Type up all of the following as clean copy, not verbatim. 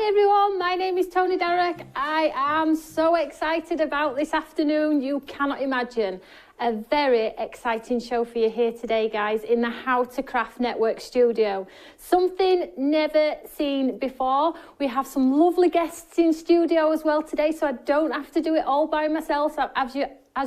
Hi everyone, my name is Tony Derrick. I am so excited about this afternoon, you cannot imagine. A very exciting show for you here today, guys, in the How to Craft Network studio. Something never seen before. We have some lovely guests in studio as well today, so I don't have to do it all by myself, so as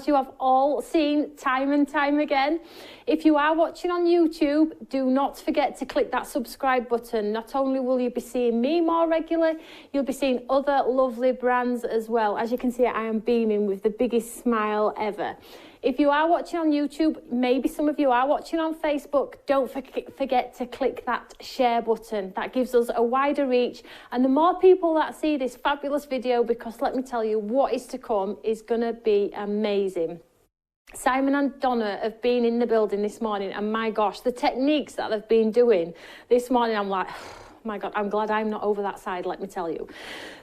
you have all seen time and time again. If you are watching on YouTube, do not forget to click that subscribe button. Not only will you be seeing me more regularly, you'll be seeing other lovely brands as well. As you can see, I am beaming with the biggest smile ever. If you are watching on YouTube, maybe some of you are watching on Facebook, don't forget to click that share button. That gives us a wider reach. And the more people that see this fabulous video, because let me tell you, what is to come is going to be amazing. Simon and Donna have been in the building this morning, and my gosh, the techniques that they've been doing this morning, I'm like, oh my God, I'm glad I'm not over that side, let me tell you.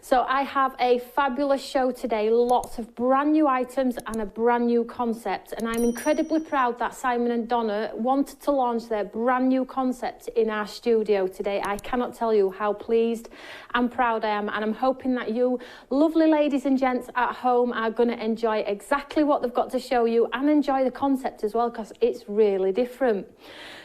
So I have a fabulous show today, lots of brand new items and a brand new concept. And I'm incredibly proud that Simon and Donna wanted to launch their brand new concept in our studio today. I cannot tell you how pleased and proud I am. And I'm hoping that you lovely ladies and gents at home are going to enjoy exactly what they've got to show you and enjoy the concept as well, because it's really different.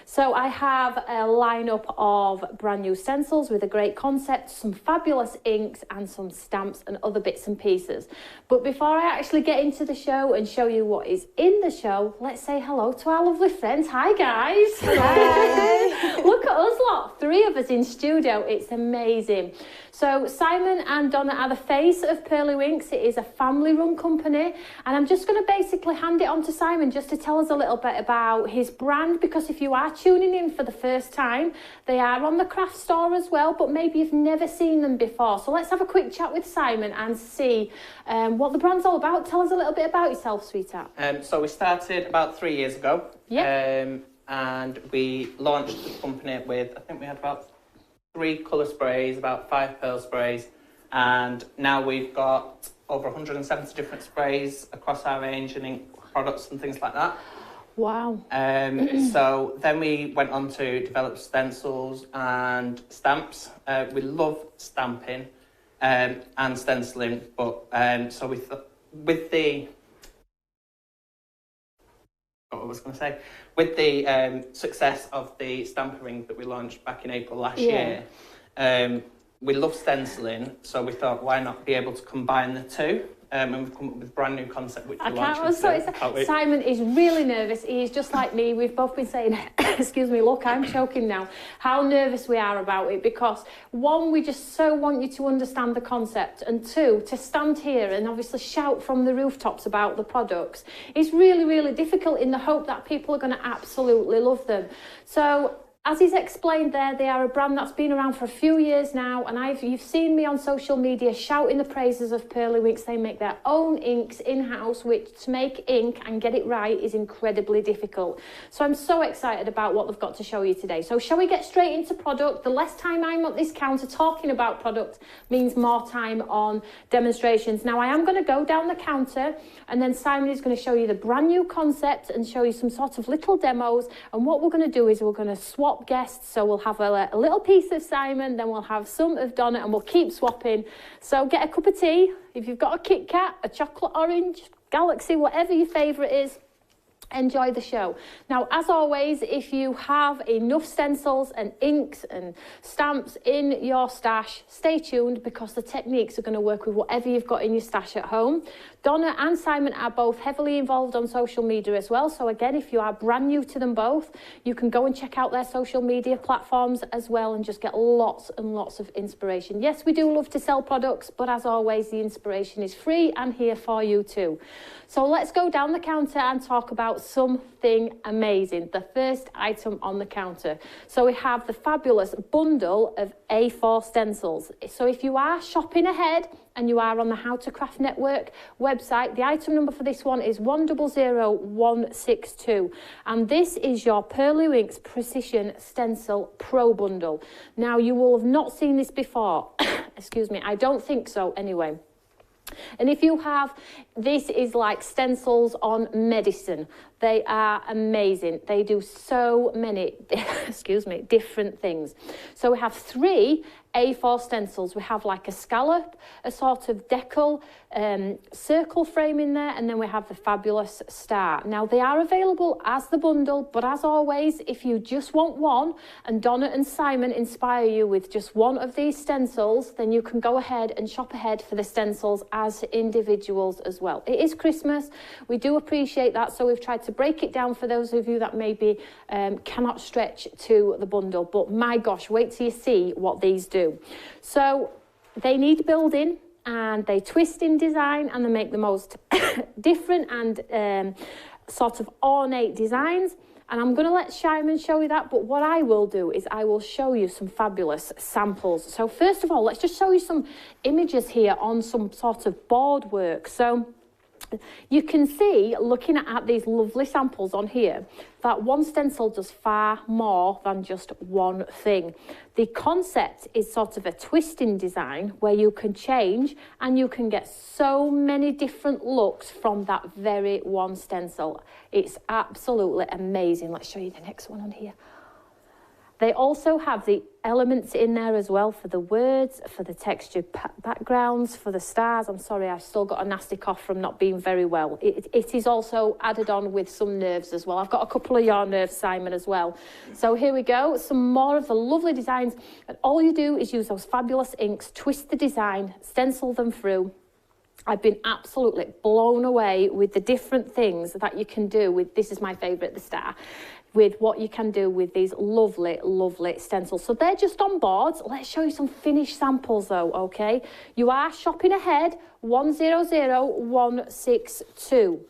So I have a lineup of brand new stencils with a great concept, some fabulous inks and some stamps and other bits and pieces. But before I actually get into the show and show you what is in the show, let's say hello to our lovely friends. Hi guys. Hi. Look at us lot, 3 of us in studio. It's amazing. So Simon and Donna are the face of Pearlywinks. It is a family-run company, and I'm just going to basically hand it on to Simon just to tell us a little bit about his brand, because if you are tuning in for the first time, they are on the craft store as well, but maybe you've never seen them before. So let's have a quick chat with Simon and see what the brand's all about. Tell us a little bit about yourself, sweetheart. So we started about 3 years ago, yeah. And we launched the company with, I think we had about 3 colour sprays, about 5 pearl sprays, and now we've got over 170 different sprays across our range and ink products and things like that. Wow. So then we went on to develop stencils and stamps. We love stamping and stenciling, but so with the what I was going to say, with the success of the stamper ring that we launched back in April last year, we love stenciling, so we thought, why not be able to combine the two? And we've come up with a brand new concept which we're launching today. Simon is really nervous. He's just like me. We've both been saying, excuse me, look, I'm choking now, how nervous we are about it, because 1, we just so want you to understand the concept, and 2, to stand here and obviously shout from the rooftops about the products is really, really difficult, in the hope that people are going to absolutely love them. So as he's explained there, they are a brand that's been around for a few years now, and you've seen me on social media shouting the praises of Pearlywinks. They make their own inks in-house, which to make ink and get it right is incredibly difficult. So I'm so excited about what they've got to show you today. So shall we get straight into product? The less time I'm at this counter talking about product means more time on demonstrations. Now I am going to go down the counter, and then Simon is going to show you the brand new concept and show you some sort of little demos. And what we're going to do is we're going to swap guests. So we'll have a little piece of Simon, then we'll have some of Donna, and we'll keep swapping. So get a cup of tea. If you've got a Kit Kat, a chocolate orange, Galaxy, whatever your favourite is, enjoy the show. Now, as always, if you have enough stencils and inks and stamps in your stash, stay tuned, because the techniques are going to work with whatever you've got in your stash at home. Donna and Simon are both heavily involved on social media as well. So again, if you are brand new to them both, you can go and check out their social media platforms as well and just get lots and lots of inspiration. Yes, we do love to sell products, but as always, the inspiration is free and here for you too. So let's go down the counter and talk about something amazing. The first item on the counter. So we have the fabulous bundle of A4 stencils. So if you are shopping ahead and you are on the How to Craft Network website, the item number for this one is 100162, and this is your Pearlywinks Precision Stencil Pro Bundle. Now you will have not seen this before. Excuse me, I don't think so anyway. And if you have, this is like stencils on medicine. They are amazing. They do so many, excuse me, different things. So we have 3 A4 stencils. We have like a scallop, a sort of decal, circle frame in there, and then we have the fabulous star. Now they are available as the bundle, but as always, if you just want one and Donna and Simon inspire you with just one of these stencils, then you can go ahead and shop ahead for the stencils as individuals as well. It is Christmas. We do appreciate that, so we've tried to break it down for those of you that maybe cannot stretch to the bundle. But my gosh, wait till you see what these do. So they need building, and they twist in design, and they make the most different and sort of ornate designs. And I'm going to let Simon show you that, but what I will do is I will show you some fabulous samples. So first of all, let's just show you some images here on some sort of board work. So you can see, looking at these lovely samples on here, that one stencil does far more than just one thing. The concept is sort of a twisting design where you can change and you can get so many different looks from that very one stencil. It's absolutely amazing. Let's show you the next one on here. They also have the elements in there as well for the words, for the textured backgrounds, for the stars. I'm sorry, I've still got a nasty cough from not being very well. It is also added on with some nerves as well. I've got a couple of your nerves, Simon, as well. So here we go, some more of the lovely designs. And all you do is use those fabulous inks, twist the design, stencil them through. I've been absolutely blown away with the different things that you can do with, this is my favourite, the star, with what you can do with these lovely, lovely stencils. So they're just on boards. Let's show you some finished samples though, okay? You are shopping ahead, 100162.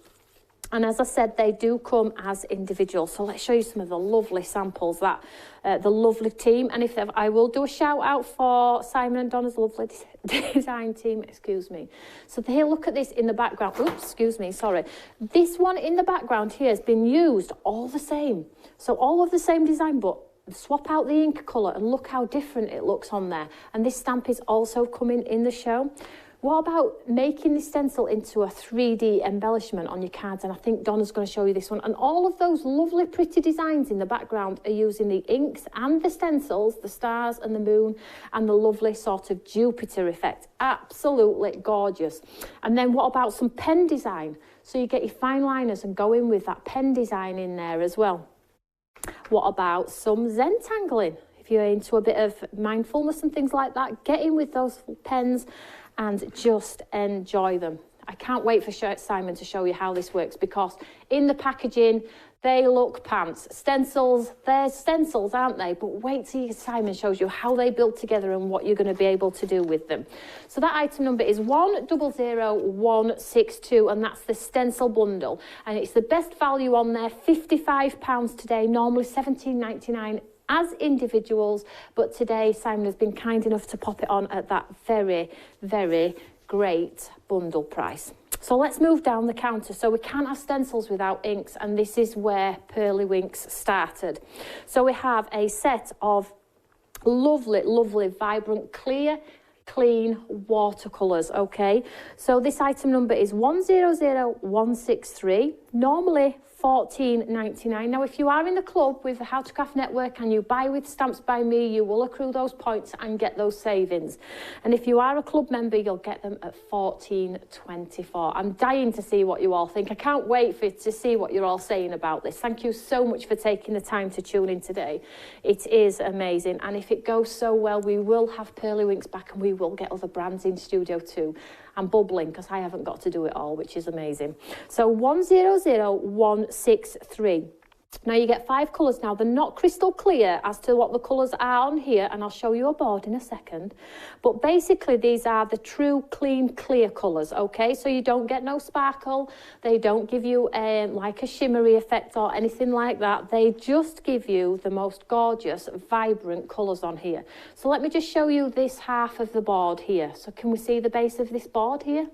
And as I said, they do come as individuals. So let's show you some of the lovely samples that the lovely team. And if I will do a shout out for Simon and Donna's lovely design team, excuse me. So here, look at this in the background. Oops, excuse me, sorry. This one in the background here has been used all the same. So all of the same design, but swap out the ink colour and look how different it looks on there. And this stamp is also coming in the show. What about making this stencil into a 3D embellishment on your cards? And I think Donna's going to show you this one. And all of those lovely, pretty designs in the background are using the inks and the stencils, the stars and the moon, and the lovely sort of Jupiter effect. Absolutely gorgeous. And then what about some pen design? So you get your fine liners and go in with that pen design in there as well. What about some Zentangling? If you're into a bit of mindfulness and things like that, get in with those pens and just enjoy them. I can't wait for Simon to show you how this works, because in the packaging, they look pants. Stencils, they're stencils, aren't they? But wait till Simon shows you how they build together and what you're going to be able to do with them. So that item number is 100162, and that's the stencil bundle. And it's the best value on there, £55 today, normally £17.99 as individuals, but today Simon has been kind enough to pop it on at that very, very great bundle price. So let's move down the counter. So we can't have stencils without inks, and this is where Pearlywinks started. So we have a set of lovely, lovely, vibrant, clear, clean watercolours, okay? So this item number is 100163, normally £14.99. Now, if you are in the club with the How to Craft Network and you buy with Stamps by Me, you will accrue those points and get those savings. And if you are a club member, you'll get them at £14.24. I'm dying to see what you all think. I can't wait to see what you're all saying about this. Thank you so much for taking the time to tune in today. It is amazing. And if it goes so well, we will have Pearlywinks back, and we will get other brands in studio too. I'm bubbling because I haven't got to do it all, which is amazing. So 100163. Now you get 5 colours. Now they're not crystal clear as to what the colours are on here, and I'll show you a board in a second. But basically these are the true clean clear colours, okay? So you don't get no sparkle. They don't give you like a shimmery effect or anything like that. They just give you the most gorgeous, vibrant colours on here. So let me just show you this half of the board here. So can we see the base of this board here?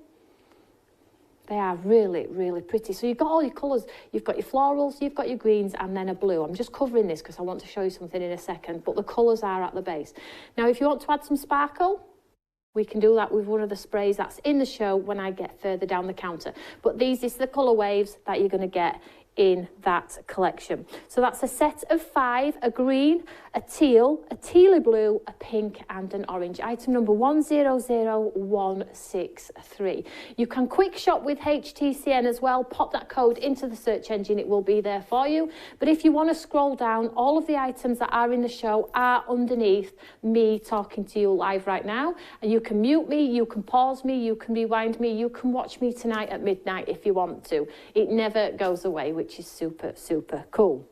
They are really, really pretty. So you've got all your colours. You've got your florals, you've got your greens, and then a blue. I'm just covering this because I want to show you something in a second, but the colours are at the base. Now, if you want to add some sparkle, we can do that with one of the sprays that's in the show when I get further down the counter. But these is the colour waves that you're going to get in that collection. So that's a set of 5, a green, a teal, a tealy blue, a pink and an orange. Item number 100163. You can quick shop with HTCN as well. Pop that code into the search engine, it will be there for you. But if you want to scroll down, all of the items that are in the show are underneath me talking to you live right now. And you can mute me, you can pause me, you can rewind me, you can watch me tonight at midnight if you want to. It never goes away, which is super, super cool.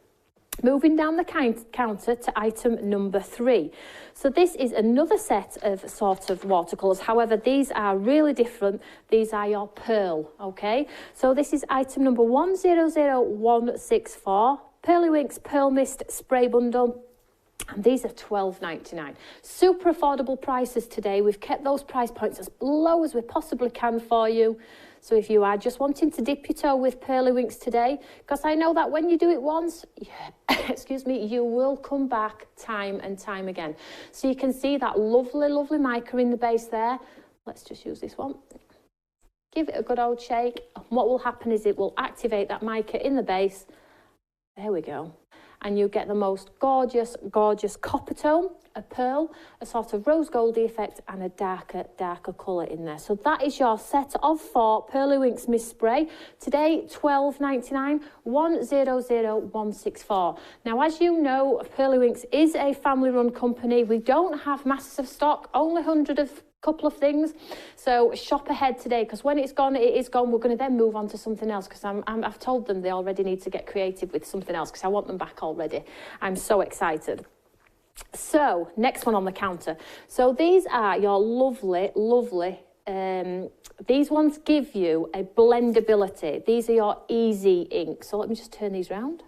Moving down the counter to item number 3. So this is another set of sort of watercolours. However, these are really different. These are your pearl, okay? So this is item number 100164, Pearlywinks Pearl Mist Spray Bundle. And these are $12.99. Super affordable prices today. We've kept those price points as low as we possibly can for you. So if you are just wanting to dip your toe with Pearlywinks today, because I know that when you do it once, excuse me, you will come back time and time again. So you can see that lovely, lovely mica in the base there. Let's just use this one. Give it a good old shake. And what will happen is it will activate that mica in the base. There we go. And you get the most gorgeous, gorgeous copper tone, a pearl, a sort of rose goldy effect and a darker colour in there. So that is your set of 4 Pearlywinks Mist Spray. Today, $12.99, 100164. Now, as you know, Pearlywinks is a family-run company. We don't have masses of stock, only 100 of couple of things, so shop ahead today, because when it's gone, it is gone. We're going to then move on to something else, because I've told them they already need to get creative with something else, because I want them back already. I'm so excited. So next one on the counter. So these are your lovely, lovely, these ones give you a blendability. These are your easy ink. So let me just turn these round.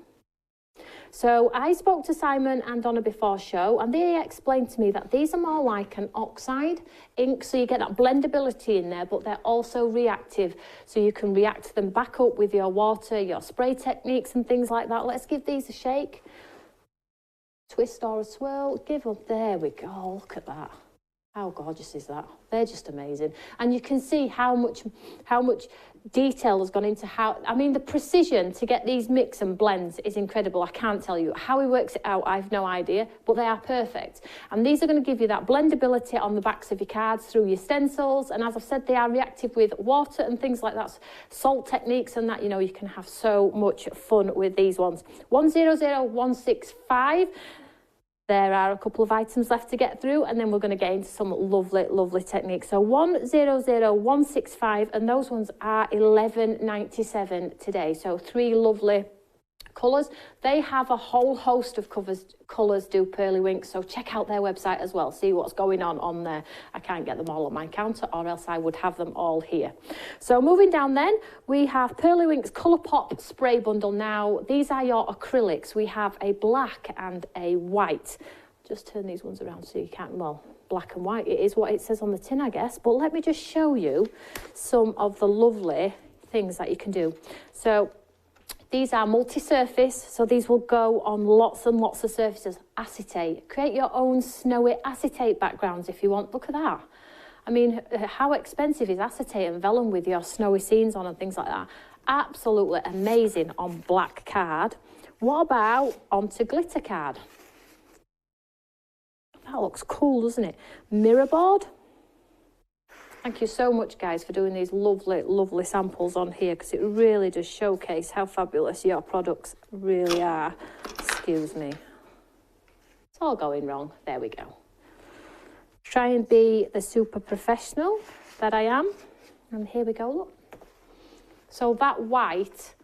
So I spoke to Simon and Donna before show, and they explained to me that these are more like an oxide ink, so you get that blendability in there, but they're also reactive, so you can react them back up with your water, your spray techniques and things like that. Let's give these a shake. Twist or a swirl, give up. There we go, look at that. How gorgeous is that? They're just amazing. And you can see how much detail has gone into the precision to get these mix and blends is incredible. I can't tell you. How he works it out, I have no idea, but they are perfect. And these are going to give you that blendability on the backs of your cards through your stencils. And as I've said, they are reactive with water and things like that, salt techniques and that, you know, you can have so much fun with these ones. 100165. There are a couple of items left to get through, and then we're going to get into some lovely, lovely techniques. So 100165, and those ones are $11.97 today. So 3 lovely colours. They have a whole host of colours, do Pearlywinks, so check out their website as well, see what's going on there. I can't get them all on my counter, or else I would have them all here. So moving down then, we have Pearlywinks Colour Pop Spray Bundle. Now, these are your acrylics. We have a black and a white. Just turn these ones around so you can't, well, black and white, it is what it says on the tin, I guess, but let me just show you some of the lovely things that you can do. So these are multi-surface, so these will go on lots and lots of surfaces. Acetate. Create your own snowy acetate backgrounds if you want. Look at that. I mean, how expensive is acetate and vellum with your snowy scenes on and things like that? Absolutely amazing on black card. What about onto glitter card? That looks cool, doesn't it? Mirror board. Thank you so much, guys, for doing these lovely, lovely samples on here, because it really does showcase how fabulous your products really are. Excuse me. It's all going wrong. There we go. Try and be the super professional that I am. And here we go, look. So that white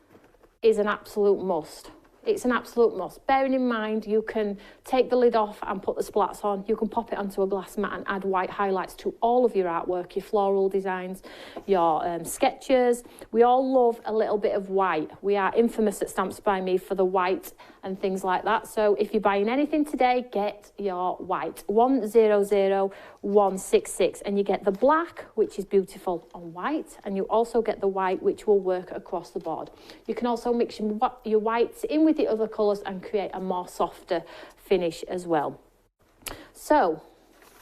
is an absolute must. It's an absolute must. Bearing in mind, you can take the lid off and put the splats on. You can pop it onto a glass mat and add white highlights to all of your artwork, your floral designs, your sketches. We all love a little bit of white. We are infamous at Stamps by Me for the white and things like that. So if you're buying anything today, get your white. 100166. And you get the black, which is beautiful on white. And you also get the white, which will work across the board. You can also mix your whites in with the other colours and create a more softer finish as well. So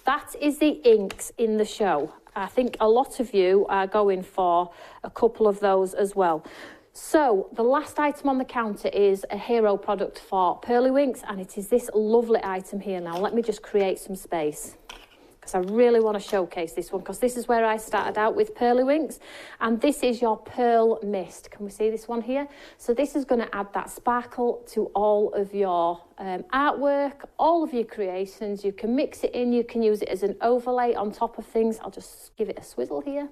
that is the inks in the show. I think a lot of you are going for a couple of those as well. So the last item on the counter is a hero product for Pearlywinks, and it is this lovely item here. Now let me just create some space, because I really want to showcase this one, because this is where I started out with Pearlywinks, and this is your Pearl Mist. Can we see this one here? So this is going to add that sparkle to all of your artwork, all of your creations. You can mix it in, you can use it as an overlay on top of things. I'll just give it a swizzle here.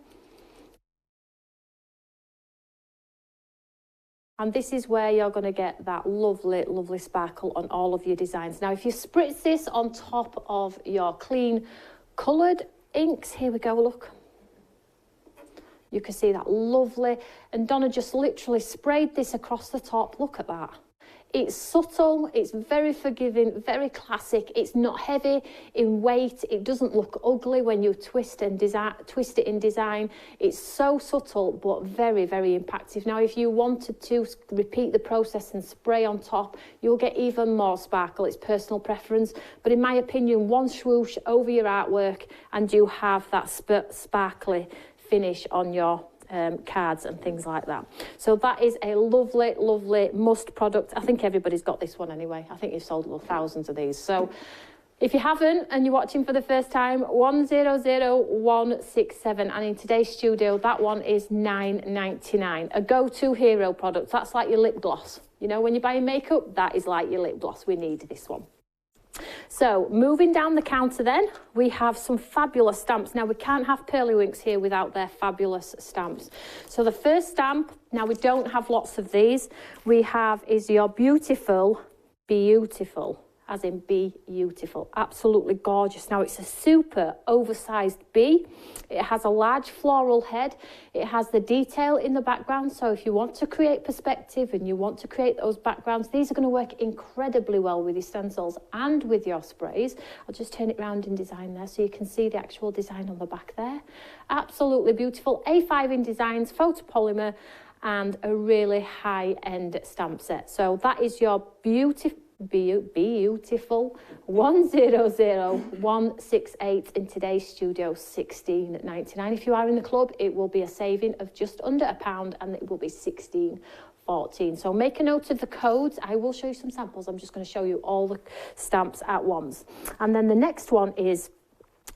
And this is where you're going to get that lovely, lovely sparkle on all of your designs. Now, if you spritz this on top of your clean coloured inks, here we go, look. You can see that lovely. And Donna just literally sprayed this across the top. Look at that. It's subtle, it's very forgiving, very classic. It's not heavy in weight. It doesn't look ugly when you twist it in design. It's so subtle, but very, very impactful. Now, if you wanted to repeat the process and spray on top, you'll get even more sparkle. It's personal preference. But in my opinion, one swoosh over your artwork and you have that sparkly finish on your cards and things like that. So that is a lovely, lovely must product. I think everybody's got this one anyway. I think you've sold thousands of these. So if you haven't and you're watching for the first time, 100167, and in today's studio, that one is $9.99. A go-to hero product. That's like your lip gloss. You know, when you're buying makeup, that is like your lip gloss. We need this one. So moving down the counter then, we have some fabulous stamps. Now we can't have Pearlywinks here without their fabulous stamps. So the first stamp, now we don't have lots of these, we have is your beautiful, as in be beautiful, absolutely gorgeous. Now it's a super oversized bee. It has a large floral head. It has the detail in the background. So if you want to create perspective and you want to create those backgrounds, these are going to work incredibly well with your stencils and with your sprays. I'll just turn it around in design there so you can see the actual design on the back there. Absolutely beautiful. A5 in designs, photopolymer, and a really high-end stamp set. So that is your beautiful 100168 in today's studio, $16.99. If you are in the club, it will be a saving of just under £1, and it will be $16.14. So make a note of the codes. I will show you some samples. I'm just going to show you all the stamps at once. And then the next one is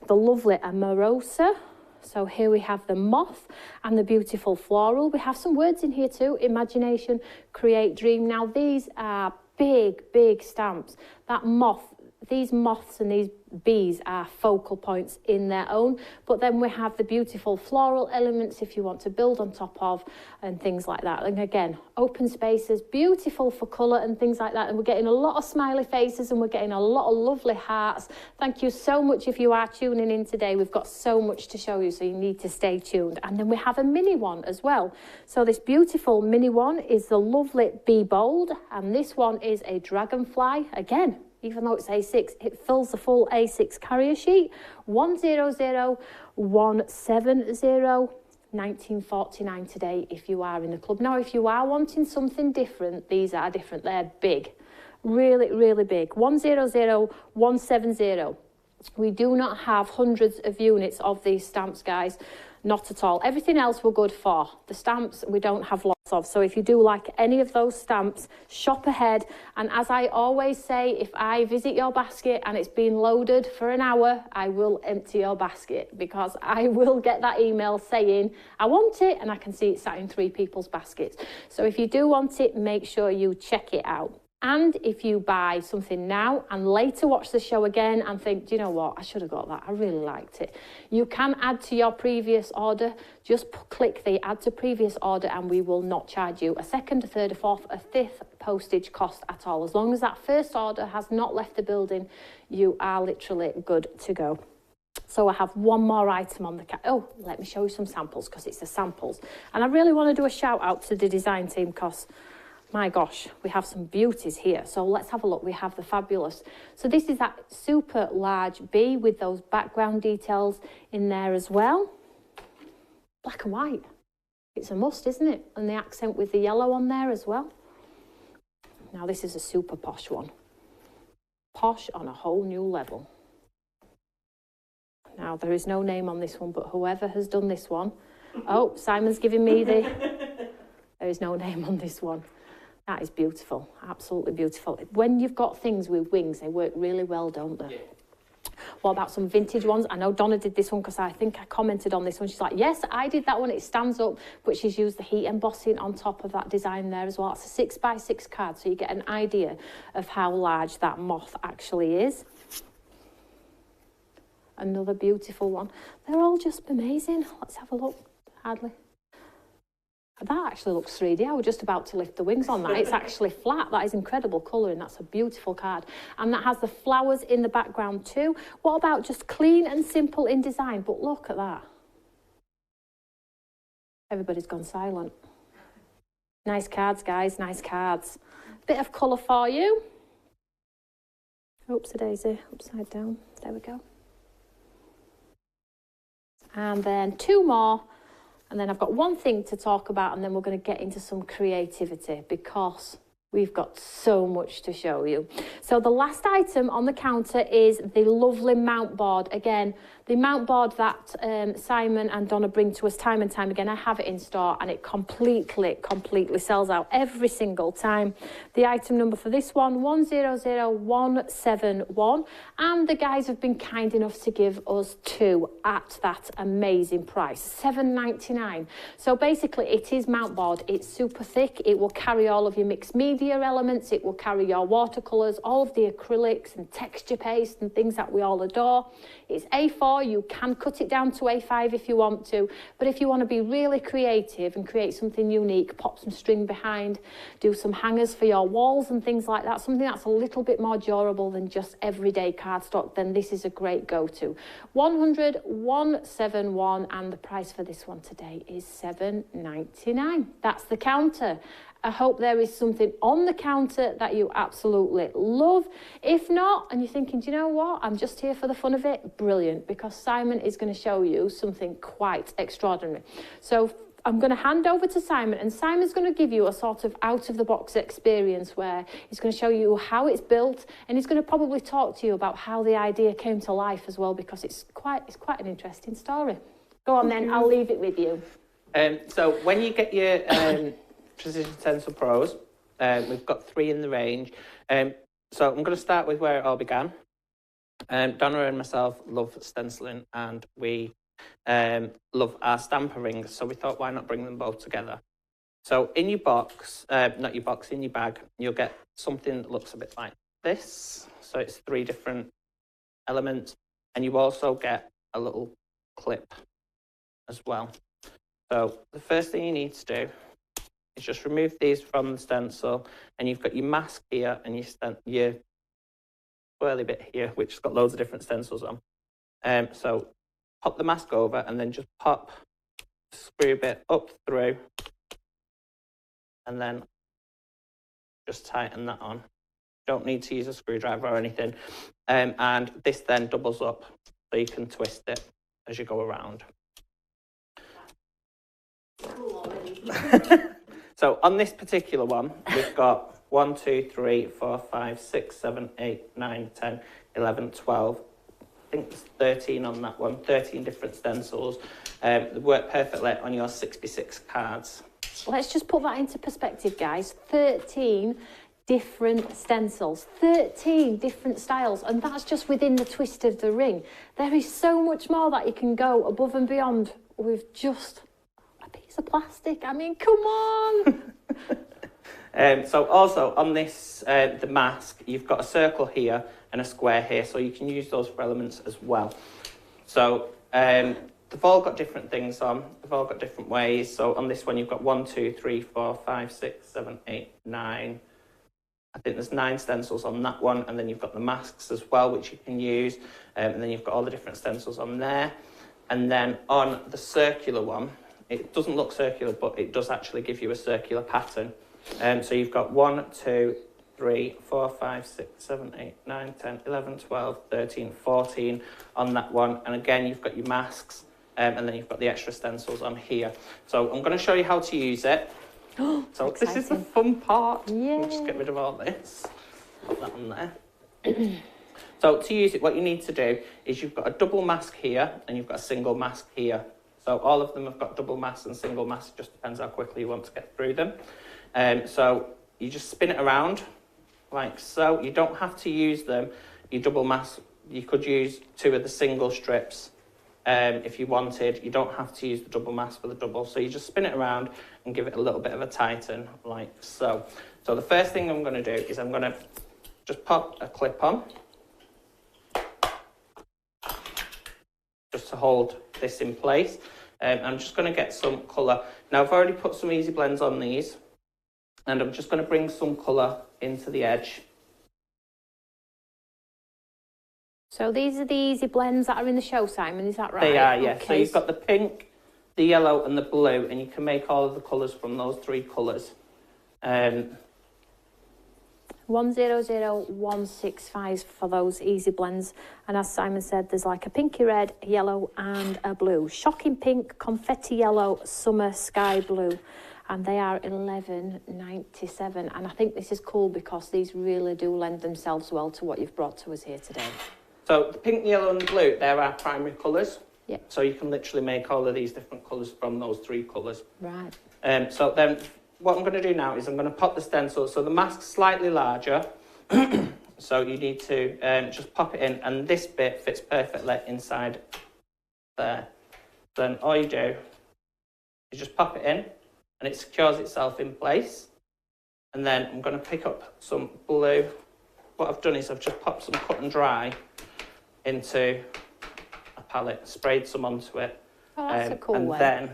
the lovely Amorosa. So here we have the moth and the beautiful floral. We have some words in here too: imagination, create, dream. Now these are big, big stamps. That moth, these moths and these bees are focal points in their own, but then we have the beautiful floral elements if you want to build on top of, and things like that. And again, open spaces, beautiful for colour and things like that. And we're getting a lot of smiley faces and we're getting a lot of lovely hearts. Thank you so much if you are tuning in today. We've got so much to show you, so you need to stay tuned. And then we have a mini one as well. So this beautiful mini one is the lovely Be Bold, and this one is a dragonfly. Again, even though it's A6, it fills the full A6 carrier sheet. 100170, $19.49 today if you are in the club. Now, if you are wanting something different, these are different. They're big, really, really big. 100170. We do not have hundreds of units of these stamps, guys. Not at all. Everything else we're good for. The stamps we don't have lots of. So if you do like any of those stamps, shop ahead. And as I always say, if I visit your basket and it's been loaded for an hour, I will empty your basket, because I will get that email saying I want it, and I can see it sat in 3 people's baskets. So if you do want it, make sure you check it out. And if you buy something now and later watch the show again and think, do you know what, I should have got that, I really liked it, you can add to your previous order. Just click the add to previous order and we will not charge you a second, a third, a fourth, a fifth postage cost at all. As long as that first order has not left the building, you are literally good to go. So I have one more item on the oh, let me show you some samples, because it's the samples. And I really want to do a shout out to the design team, because my gosh, we have some beauties here. So let's have a look. We have the fabulous. So this is that super large bee with those background details in there as well. Black and white. It's a must, isn't it? And the accent with the yellow on there as well. Now this is a super posh one. Posh on a whole new level. Now there is no name on this one, but whoever has done this one. Oh, Simon's giving me the... There is no name on this one. That is beautiful, absolutely beautiful. When you've got things with wings, they work really well, don't they? Yeah. What about some vintage ones? I know Donna did this one because I think I commented on this one. She's like, yes, I did that one. It stands up, but she's used the heat embossing on top of that design there as well. It's a 6x6 card, so you get an idea of how large that moth actually is. Another beautiful one. They're all just amazing. Let's have a look. Hardly. That actually looks 3D. I was just about to lift the wings on that. It's actually flat. That is incredible colouring. That's a beautiful card. And that has the flowers in the background too. What about just clean and simple in design? But look at that. Everybody's gone silent. Nice cards, guys. Nice cards. Bit of colour for you. Oops, a daisy. Upside down. There we go. And then 2 more. And then I've got one thing to talk about, and then we're going to get into some creativity because we've got so much to show you. So the last item on the counter is the lovely mount board. Again, the mount board that Simon and Donna bring to us time and time again. I have it in store and it completely sells out every single time. The item number for this one, 100171. And the guys have been kind enough to give us 2 at that amazing price, $7.99. So basically it is mount board. It's super thick. It will carry all of your mixed media elements. It will carry your watercolors, all of the acrylics and texture paste and things that we all adore. It's A4. You can cut it down to A5 if you want to, but if you want to be really creative and create something unique, pop some string behind, do some hangers for your walls and things like that, something that's a little bit more durable than just everyday cardstock, then this is a great go-to. 171, and the price for this one today is $7.99. That's the counter. I hope there is something on the counter that you absolutely love. If not, and you're thinking, do you know what? I'm just here for the fun of it. Brilliant, because Simon is going to show you something quite extraordinary. So I'm going to hand over to Simon, and Simon's going to give you a sort of out-of-the-box experience where he's going to show you how it's built, and he's going to probably talk to you about how the idea came to life as well, because it's quite an interesting story. Go on then, I'll leave it with you. So when you get your Precision Stencil Pros, we've got 3 in the range. So I'm going to start with where it all began. Donna and myself love stenciling, and we love our stamper rings, so we thought, why not bring them both together? So in your box, not your box, in your bag, you'll get something that looks a bit like this. So it's 3 different elements, and you also get a little clip as well. So the first thing you need to do is just remove these from the stencil, and you've got your mask here and your swirly bit here, which has got loads of different stencils on. So pop the mask over and then just pop the screw bit up through, and then just tighten that on. Don't need to use a screwdriver or anything. And this then doubles up so you can twist it as you go around. So on this particular one, we've got 1, 2, 3, 4, 5, 6, 7, 8, 9, 10, 11, 12. I think there's 13 on that one, 13 different stencils. They work perfectly on your 66 cards. Let's just put that into perspective, guys. 13 different stencils, 13 different styles, and that's just within the twist of the ring. There is so much more that you can go above and beyond with just a piece of plastic. I mean, come on. So also on this, the mask, you've got a circle here and a square here, so you can use those for elements as well. So they've all got different things on, they've all got different ways. So on this one, you've got 1, 2, 3, 4, 5, 6, 7, 8, 9. I think there's 9 stencils on that one, and then you've got the masks as well, which you can use, and then you've got all the different stencils on there. And then on the circular one, it doesn't look circular, but it does actually give you a circular pattern. So you've got 1, 2, 3, 4, 5, 6, 7, 8, 9, 10, 11, 12, 13, 14 on that one. And again, you've got your masks, and then you've got the extra stencils on here. So I'm going to show you how to use it. So this is the fun part. Yeah. We'll just get rid of all this. Put that on there. So to use it, what you need to do is you've got a double mask here and you've got a single mask here. So all of them have got double mask and single mask, it just depends how quickly you want to get through them. So you just spin it around like so. You don't have to use them, your double mask. You could use 2 of the single strips if you wanted. You don't have to use the double mask for the double. So you just spin it around and give it a little bit of a tighten like so. So the first thing I'm going to do is I'm going to just pop a clip on just to hold this in place. I'm just going to get some colour. Now I've already put some easy blends on these, and I'm just going to bring some colour into the edge. So these are the easy blends that are in the show, Simon, is that right? They are, yeah. Okay. So you've got the pink, the yellow and the blue, and you can make all of the colours from those 3 colours. 100165 for those easy blends, and as Simon said, there's like a pinky red, a yellow and a blue. Shocking pink, confetti yellow, summer sky blue, and they are $11.97. And I think this is cool because these really do lend themselves well to what you've brought to us here today. So the pink, the yellow and the blue, they're our primary colours. Yeah. So you can literally make all of these different colours from those 3 colours. Right. So then what I'm going to do now is I'm going to pop the stencil. So the mask's slightly larger, so you need to just pop it in, and this bit fits perfectly inside there. Then all you do is just pop it in, and it secures itself in place. And then I'm going to pick up some blue. What I've done is I've just popped some cut and dry into a palette, sprayed some onto it. Oh, that's a cool and way. Then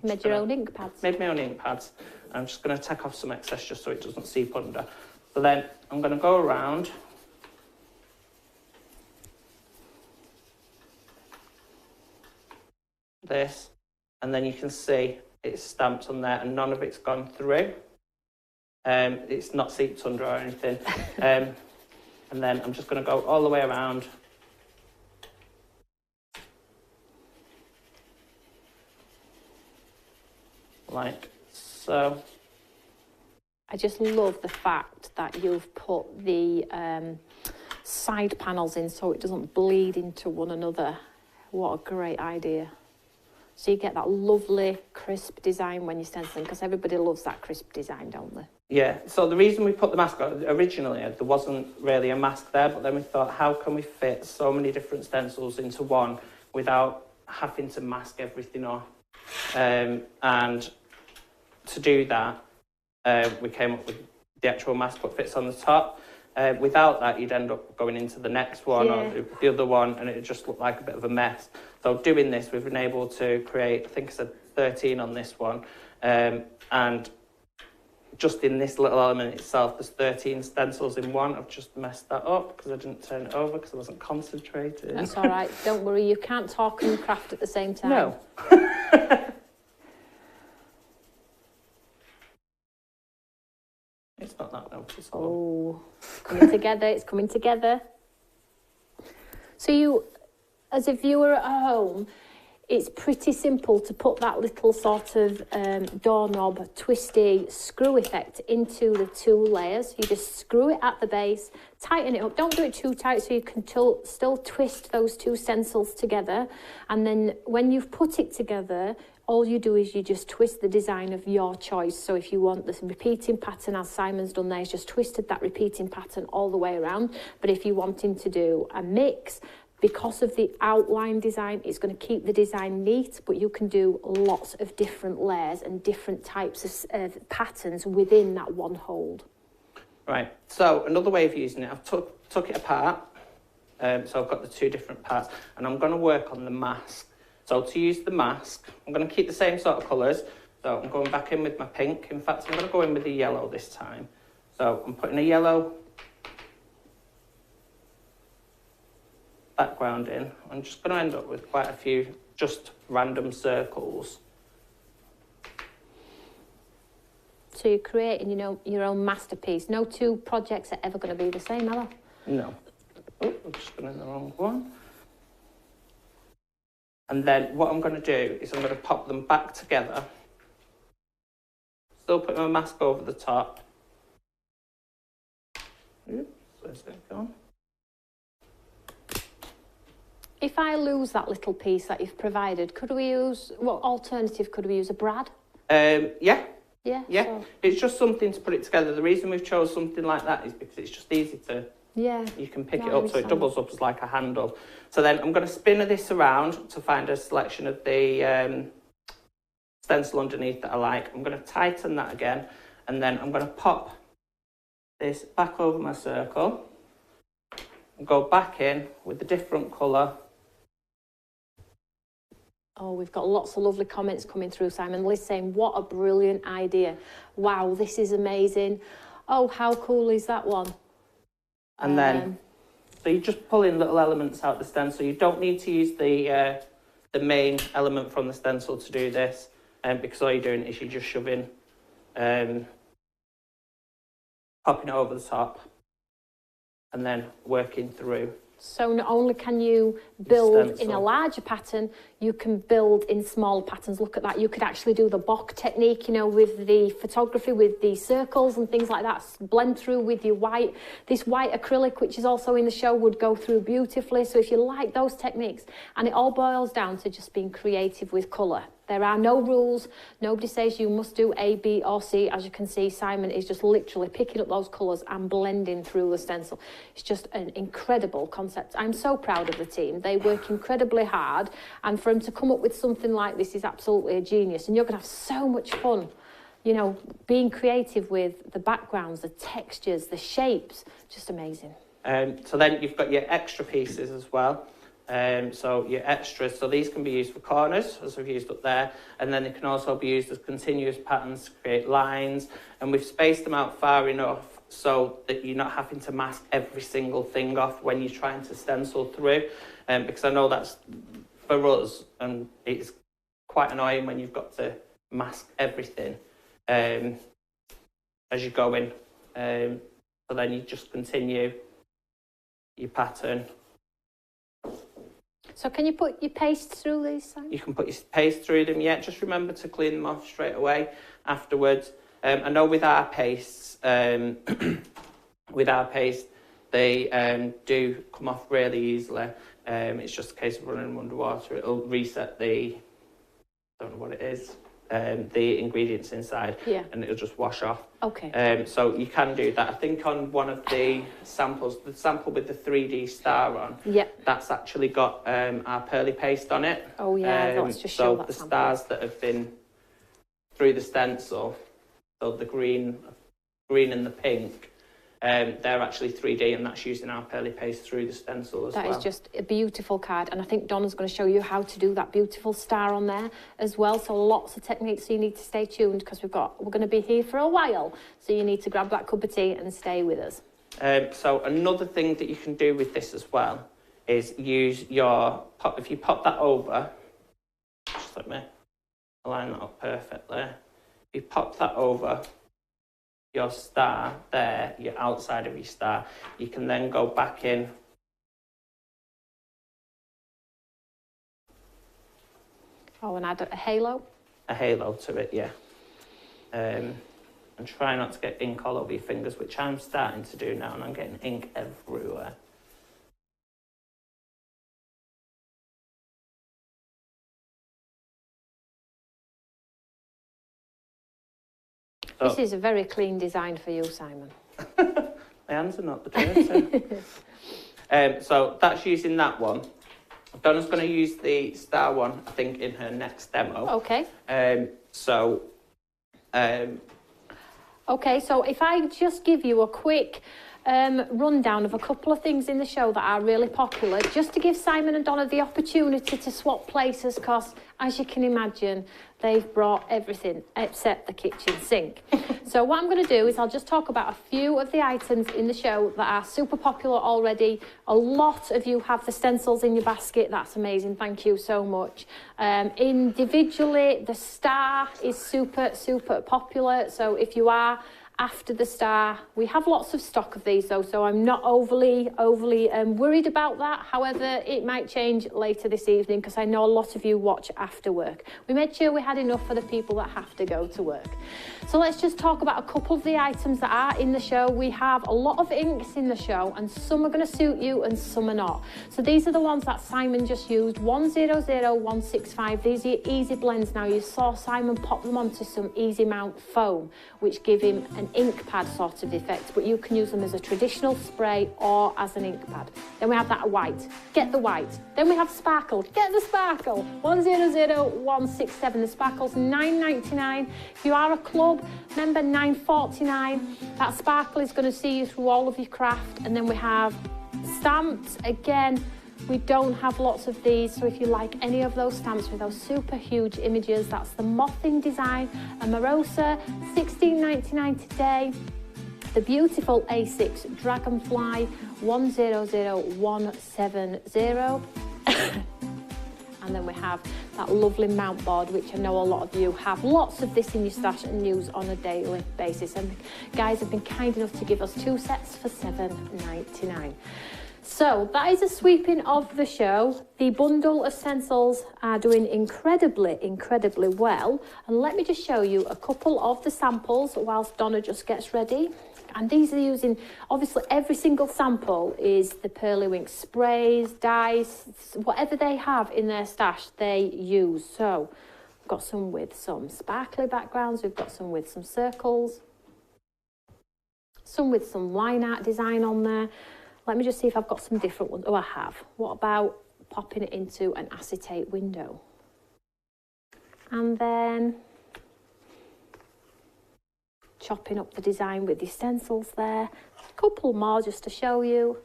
made your own ink pads. Made my own ink pads. I'm just going to take off some excess just so it doesn't seep under. So then I'm going to go around this, and then you can see it's stamped on there and none of it's gone through. It's not seeped under or anything. And then I'm just going to go all the way around. Like so. I just love the fact that you've put the side panels in so it doesn't bleed into one another. What a great idea. So you get that lovely crisp design when you're stenciling, because everybody loves that crisp design, don't they? Yeah, so the reason we put the mask on, originally there wasn't really a mask there, but then we thought, how can we fit so many different stencils into one without having to mask everything off? And to do that, we came up with the actual mask that fits on the top. Without that, you'd end up going into the next one or the other one, and it just looked like a bit of a mess. So doing this, we've been able to create, I think I said 13 on this one, and just in this little element itself, there's 13 stencils in one. I've just messed that up because I didn't turn it over because I wasn't concentrating. That's all right. Don't worry, you can't talk and craft at the same time. No. It's not that noticeable. Oh, it's coming together, it's coming together. So you, as a viewer at home, it's pretty simple to put that little sort of doorknob, twisty screw effect into the 2 layers. You just screw it at the base, tighten it up. Don't do it too tight so you can still twist those 2 stencils together. And then when you've put it together, all you do is you just twist the design of your choice. So if you want this repeating pattern, as Simon's done there, he's just twisted that repeating pattern all the way around. But if you're wanting to do a mix, because of the outline design, it's going to keep the design neat, but you can do lots of different layers and different types of patterns within that one hold. Right, so another way of using it, I've took it apart. So I've got the 2 different parts, and I'm going to work on the mask. So to use the mask, I'm going to keep the same sort of colours. So I'm going back in with my pink. In fact, I'm going to go in with the yellow this time. So I'm putting a yellow background in. I'm just going to end up with quite a few just random circles. So you're creating, you know, your own masterpiece. No 2 projects are ever going to be the same, are they? No. Oh, I'm just going in the wrong one. And then what I'm going to do is I'm going to pop them back together. Still put my mask over the top. Oops, where's that gone? If I lose that little piece that you've provided, could we use, what alternative could we use, a brad? Yeah. Yeah? Yeah, So, it's just something to put it together. The reason we've chose something like that is because it's just easy to, yeah. you can pick No, it I up, so it understand. doubles up as like a handle. So then I'm going to spin this around to find a selection of the stencil underneath that I like. I'm going to tighten that again, and then I'm going to pop this back over my circle and go back in with a different colour. Oh, we've got lots of lovely comments coming through, Simon. Liz saying, what a brilliant idea. Wow, this is amazing. Oh, how cool is that one? And then, so you just pull in little elements out the stencil. You don't need to use the main element from the stencil to do this, because all you're doing is you're just shoving, popping it over the top, and then working through. So not only can you build in a Stencil. larger pattern, you can build in smaller patterns. Look at that. You could actually do the Bock technique, you know, with the photography, with the circles and things like that. Blend through with your white. This white acrylic, which is also in the show, would go through beautifully. So if you like those techniques, and it all boils down to just being creative with colour. There are no rules. Nobody says you must do A, B or C. As you can see, Simon is just literally picking up those colours and blending through the stencil. It's just an incredible concept. I'm so proud of the team. They work incredibly hard, and for them to come up with something like this is absolutely a genius. And you're going to have so much fun, you know, being creative with the backgrounds, the textures, the shapes. Just amazing. So then you've got your extra pieces as well. So your extras, so these can be used for corners, as we've used up there, and then they can also be used as continuous patterns to create lines, and we've spaced them out far enough so that you're not having to mask every single thing off when you're trying to stencil through, because I know that's for us, and it's quite annoying when you've got to mask everything as you go in. So then you just continue your pattern. So can you put your paste through these, Simon? You can put your paste through them, yeah. Just remember to clean them off straight away afterwards. I know with our pastes, they do come off really easily. It's just a case of running them underwater. It'll reset the, I don't know what it is, the ingredients inside, Yeah. and it'll just wash off. Okay. So you can do that. I think on one of the samples, the sample with the 3D star on, Yeah. that's actually got our Pearly paste on it. Oh yeah, let's just show that the sample. stars that have been through the stencil, so the green and the pink, they're actually 3D, and that's using our Pearly paste through the stencil as well. That is just a beautiful card, and I think Donna's going to show you how to do that beautiful star on there as well. So lots of techniques, so you need to stay tuned because we're going to be here for a while. So you need to grab that cup of tea and stay with us. So another thing that you can do with this as well is use your pop. If you pop that over, just let me align that up perfectly. If you pop that over your star there, your outside of your star, you can then go back in and add a halo. a halo to it, yeah. And try not to get ink all over your fingers, which I'm starting to do now, and I'm getting ink everywhere. This is a very clean design for you, Simon. My hands are not the dirty. So that's using that one. Donna's going to use the star one, I think, in her next demo. Okay. Okay, so if I just give you a quick rundown of a couple of things in the show that are really popular, just to give Simon and Donna the opportunity to swap places, because, as you can imagine, they've brought everything except the kitchen sink. So what I'm going to do is I'll just talk about a few of the items in the show that are super popular already. A lot of you have the stencils in your basket. That's amazing. Thank you so much. Individually, the star is super, super popular. So if you are after the star. We have lots of stock of these though, so I'm not overly worried about that. However, it might change later this evening because I know a lot of you watch after work. We made sure we had enough for the people that have to go to work. So let's just talk about a couple of the items that are in the show. We have a lot of inks in the show, and some are going to suit you and some are not. So these are the ones that Simon just used, 100, 165. These are your easy blends. Now you saw Simon pop them onto some easy mount foam, which give him an ink pad sort of effect, but you can use them as a traditional spray or as an ink pad. Then we have that white, get the white. Then we have sparkle, get the sparkle, 100, 167. The sparkle's £9.99. If you are a club member, £9.49. That sparkle is going to see you through all of your craft. And then we have stamps. Again, we don't have lots of these, so if you like any of those stamps with those super huge images, that's the mothing design, a Morosa, £16.99 today. The beautiful A6 Dragonfly, 100170. And then we have that lovely mount board, which I know a lot of you have lots of this in your stash and use on a daily basis. And the guys have been kind enough to give us 2 sets for £7.99. So that is a sweeping of the show. The bundle of stencils are doing incredibly well. And let me just show you a couple of the samples whilst Donna just gets ready. And these are using, obviously every single sample is the Pearlywinks sprays, dyes, whatever they have in their stash, they use. So we've got some with some sparkly backgrounds, we've got some with some circles, some with some line art design on there. Let me just see if I've got some different ones. Oh, I have. What about popping it into an acetate window? And then chopping up the design with the stencils there. A couple more just to show you.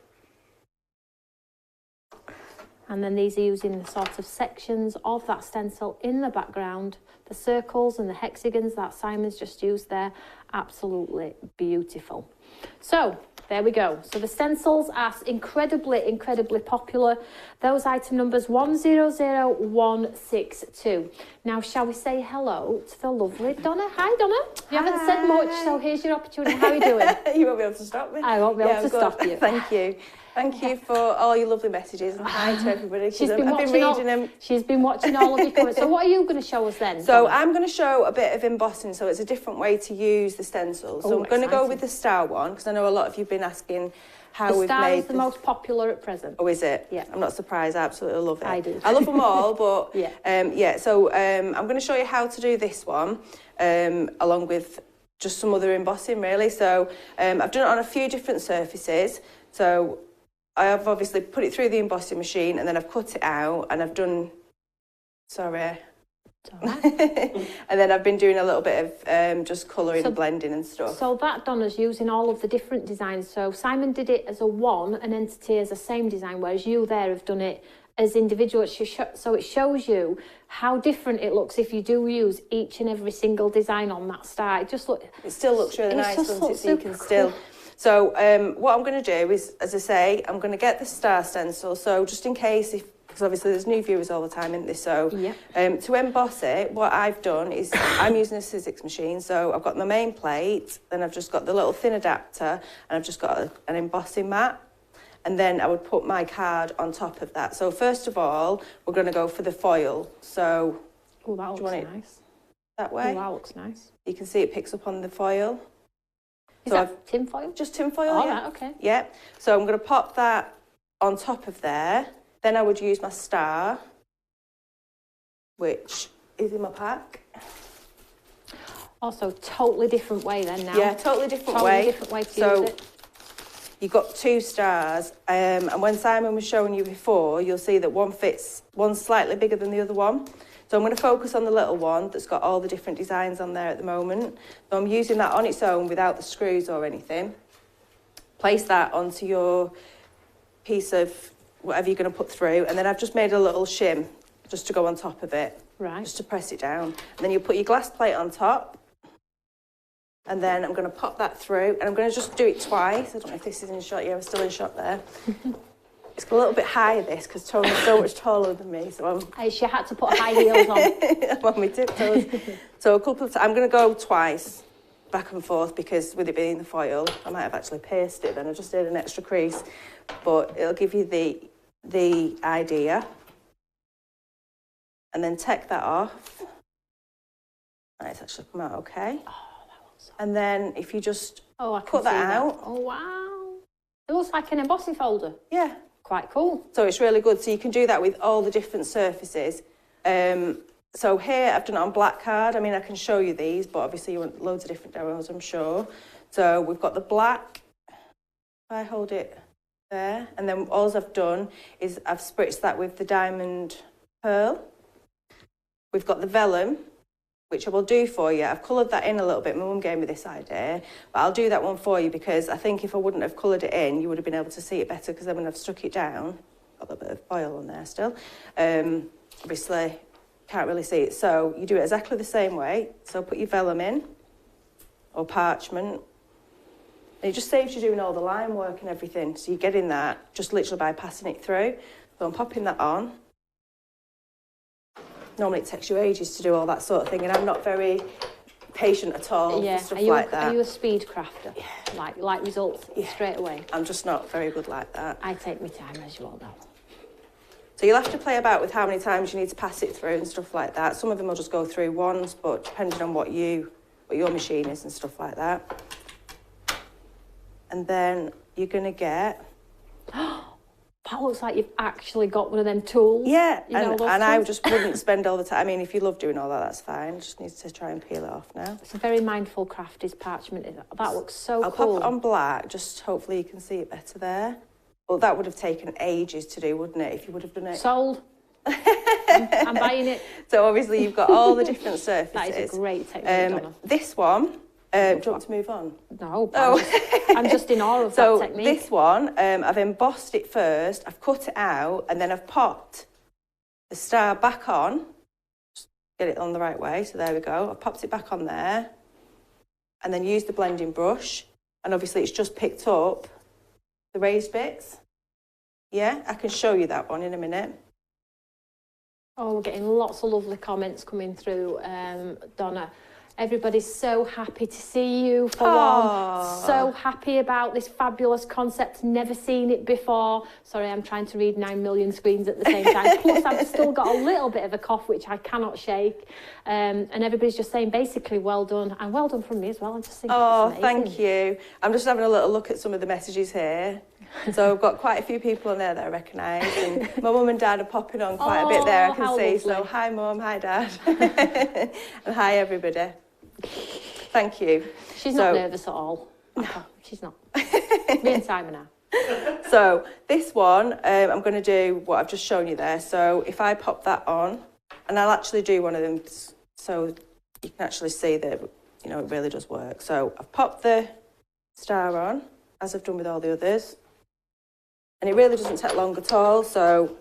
And then these are using the sort of sections of that stencil in the background. The circles and the hexagons that Simon's just used there. Absolutely beautiful. So there we go. So the stencils are incredibly popular. Those item numbers 100162. Now, shall we say hello to the lovely Donna? Hi, Donna. You haven't said much, so here's your opportunity. How are you doing? You won't be able to stop me. I won't be able to stop you. Thank you. Thank you for all your lovely messages, and hi to everybody. I've been reading them. She's been watching all of your comments. So what are you going to show us then? So I'm going to show a bit of embossing, so it's a different way to use the stencils. So I'm going to go with the star one, because I know a lot of you have been asking how we've made the star is the most popular at present. Oh, is it? Yeah. I'm not surprised. I absolutely love it. I do. I love them all, but yeah. So I'm going to show you how to do this one, along with just some other embossing, really. So I've done it on a few different surfaces. So I have obviously put it through the embossing machine, and then I've cut it out, and I've done, and then I've been doing a little bit of just colouring and blending and stuff. So that Donna's using all of the different designs. So Simon did it as an entity as a same design, whereas you there have done it as individual. So it shows you how different it looks if you do use each and every single design on that star. It still looks really nice, doesn't it? So you can still. So what I'm going to do is, as I say, I'm going to get the star stencil. So just in case, because obviously there's new viewers all the time, isn't there? So to emboss it, what I've done is I'm using a Sizzix machine. So I've got my main plate, then I've just got the little thin adapter, and I've just got an embossing mat. And then I would put my card on top of that. So first of all, we're going to go for the foil. So that looks nice. That way? Oh, that looks nice. You can see it picks up on the foil. Is that tin foil? Just tin foil, yeah. Right, okay. Yeah. So I'm going to pop that on top of there. Then I would use my star, which is in my pack. Also, totally different way then now. Yeah, totally different way. Different way to use it. You've got 2 stars, and when Simon was showing you before, you'll see that one's slightly bigger than the other one. So I'm going to focus on the little one that's got all the different designs on there at the moment. So I'm using that on its own without the screws or anything. Place that onto your piece of whatever you're going to put through, and then I've just made a little shim just to go on top of it. Right. Just to press it down. And then you put your glass plate on top. And then I'm going to pop that through, and I'm going to just do it twice. I don't know if this is in shot. Yeah, we're still in shot there. It's a little bit higher, this, because Tony's so much taller than me. So she had to put high heels on. I'm on my tiptoes. So a couple of times. I'm going to go twice. back and forth because with it being the foil, I might have actually pasted it then. I just did an extra crease, but it'll give you the idea. And then take that off. It's actually come out okay. Oh, that looks so and then if you just I cut that out. Oh, wow. It looks like an embossing folder. Yeah. Quite cool. So it's really good. So you can do that with all the different surfaces. So here I've done it on black card. I mean, I can show you these, but obviously you want loads of different demos, I'm sure. So we've got the black. If I hold it there, and then all I've done is I've spritzed that with the diamond pearl. We've got the vellum, which I will do for you. I've coloured that in a little bit. My mum gave me this idea, but I'll do that one for you because I think if I wouldn't have coloured it in, you would have been able to see it better because then when I've stuck it down, got a little bit of foil on there still, obviously can't really see it. So you do it exactly the same way. So put your vellum in, or parchment, and it just saves you doing all the line work and everything. So you're getting that just literally by passing it through. So I'm popping that on. Normally it takes you ages to do all that sort of thing, and I'm not very patient at all for stuff like that. Are you a speed crafter? Yeah. Like results straight away? I'm just not very good like that. I take my time, as you all know. So you'll have to play about with how many times you need to pass it through and stuff like that. Some of them will just go through once, but depending on what your machine is and stuff like that. And then you're going to get... That looks like you've actually got one of them tools. Yeah, and I just wouldn't spend all the time. I mean, if you love doing all that, that's fine. Just need to try and peel it off now. It's a very mindful craft, is parchment. That looks so I'll cool. pop it on black, just hopefully you can see it better there. Well, that would have taken ages to do, wouldn't it, if you would have done it? Sold. I'm buying it. So obviously you've got all the different surfaces. That is a great technique, Donna. This one... do you want to move on? No, oh. I'm just in awe of that technique. So this one, I've embossed it first, I've cut it out, and then I've popped the star back on. Just get it on the right way, so there we go. I've popped it back on there, and then used the blending brush, and obviously it's just picked up the raised bits. Yeah, I can show you that one in a minute. Oh, we're getting lots of lovely comments coming through, Donna. Everybody's so happy to see you for one. So happy about this fabulous concept. Never seen it before. Sorry, I'm trying to read 9 million screens at the same time. Plus, I've still got a little bit of a cough, which I cannot shake. And everybody's just saying, basically, well done. And well done from me as well. I'm just thinking, oh, thank you. I'm just having a little look at some of the messages here. So I've got quite a few people on there that I recognise. And my mum and dad are popping on quite a bit there, I can see. Lovely. So hi, Mum, hi, Dad. And hi, everybody. Thank you. She's not nervous at all. No. She's not. Me and Simon are. So this one, I'm going to do what I've just shown you there. So if I pop that on, and I'll actually do one of them so you can actually see that, you know, it really does work. So I've popped the star on, as I've done with all the others. And it really doesn't take long at all. So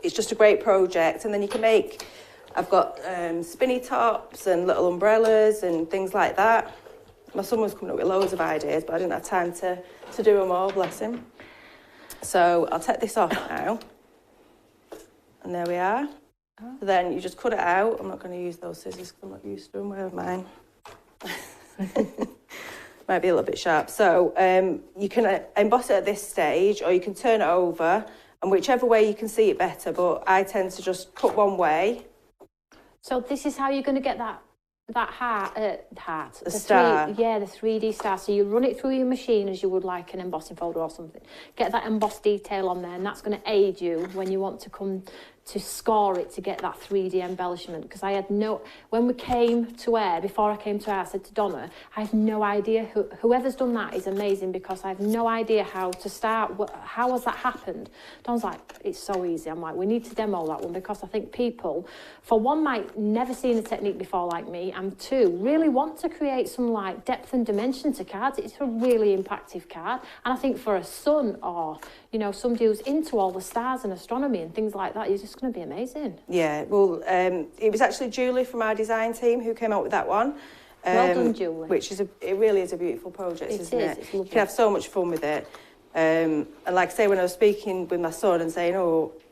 it's just a great project. And then you can make... I've got spinny tops and little umbrellas and things like that. My son was coming up with loads of ideas, but I didn't have time to do them all, bless him. So I'll take this off now. And there we are. Oh. So then you just cut it out. I'm not going to use those scissors because I'm not used to them. Where are mine? Might be a little bit sharp. So you can emboss it at this stage, or you can turn it over, and whichever way you can see it better, but I tend to just cut one way. So this is how you're going to get that heart. The star. The 3D star. So you run it through your machine as you would like an embossing folder or something. Get that embossed detail on there, and that's going to aid you when you want to come to score it to get that 3D embellishment. Because I had when we came to air, before I came to air, I said to Donna, I have no idea, whoever's done that is amazing because I have no idea how to start, how has that happened? Donna's like, it's so easy. I'm like, we need to demo that one because I think people, for one, might never seen a technique before like me, and two, really want to create some like depth and dimension to cards. It's a really impactful card. And I think for a son or, you know, somebody who's into all the stars and astronomy and things like that, you're just going to be amazing. Yeah, well, it was actually Julie from our design team who came up with that one. Well done, Julie. Which is it really is a beautiful project, isn't it? It's lovely. You can have so much fun with it. And like I say, when I was speaking with my son and saying,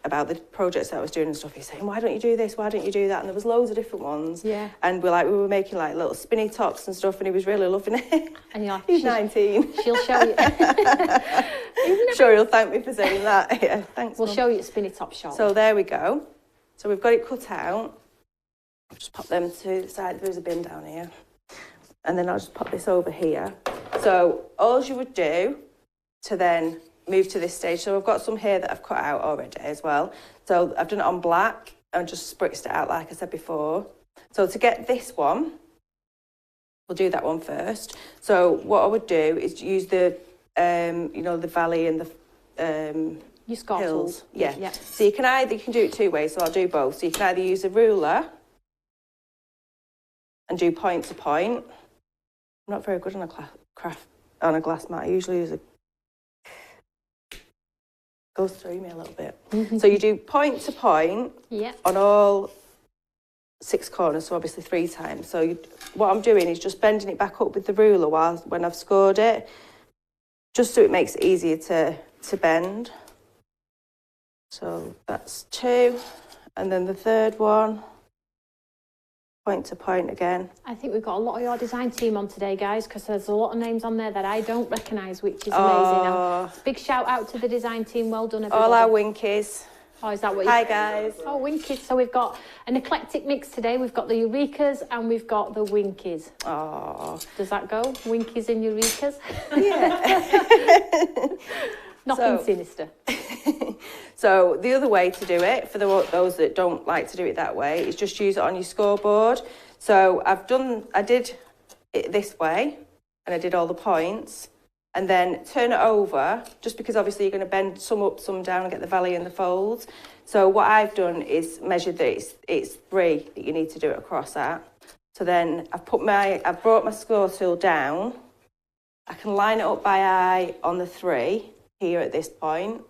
about the projects that I was doing and stuff, he's saying, why don't you do this? Why don't you do that? And there was loads of different ones. Yeah. And we were making like little spinny tops and stuff, and he was really loving it. And you're like, he's 19. She'll show you. I'm sure he'll thank me for saying that. Yeah, thanks. We'll Mum. show you a spinny top shop. So there we go. So we've got it cut out. I'll just pop them to the side. There's a bin down here. And then I'll just pop this over here. So all you would do to then move to this stage. So I've got some here that I've cut out already as well. So I've done it on black and just spritzed it out like I said before. So to get this one, we'll do that one first. So what I would do is use the, the valley and the hills. Yeah. So you can do it two ways. So I'll do both. So you can either use a ruler and do point to point. I'm not very good on a glass mat. I usually use goes through me a little bit. So you do point to point on all 6 corners, so obviously 3 times. So what I'm doing is just bending it back up with the ruler when I've scored it, just so it makes it easier to bend. So that's 2, and then the third one, point to point again. I think we've got a lot of your design team on today, guys, because there's a lot of names on there that I don't recognise, which is amazing. Big shout out to the design team. Well done, everybody. All our Winkies. Oh, is that what Hi, guys. Oh, Winkies. So we've got an eclectic mix today. We've got the Eurekas and we've got the Winkies. Oh. Does that go? Winkies and Eurekas? Yeah. Nothing sinister. So the other way to do it, for those that don't like to do it that way, is just use it on your scoreboard. So I did it this way, and I did all the points, and then turn it over, just because obviously you're going to bend some up, some down, and get the valley and the folds. So what I've done is measured that it's 3 that you need to do it across at. So then I've brought my score tool down. I can line it up by eye on the 3 here at this point.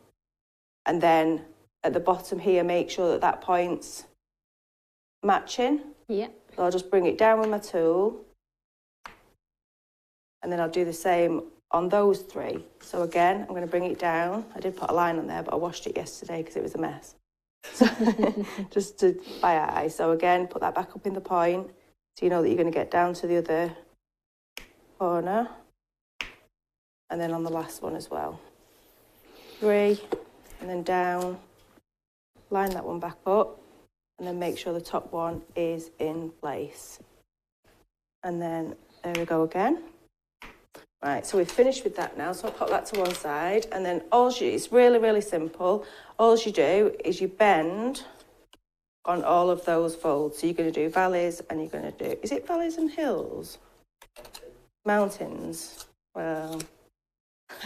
And then at the bottom here, make sure that point's matching. Yeah. So I'll just bring it down with my tool. And then I'll do the same on those 3. So again, I'm going to bring it down. I did put a line on there, but I washed it yesterday because it was a mess. So just by eye. So again, put that back up in the point. So you know that you're going to get down to the other corner. And then on the last one as well. 3. And then down, line that one back up, and then make sure the top one is in place. And then there we go again. Right, so we've finished with that now, so I'll pop that to one side, and then it's really, really simple. All you do is you bend on all of those folds. So you're going to do valleys, and you're going to do, is it valleys and hills? Mountains. Well,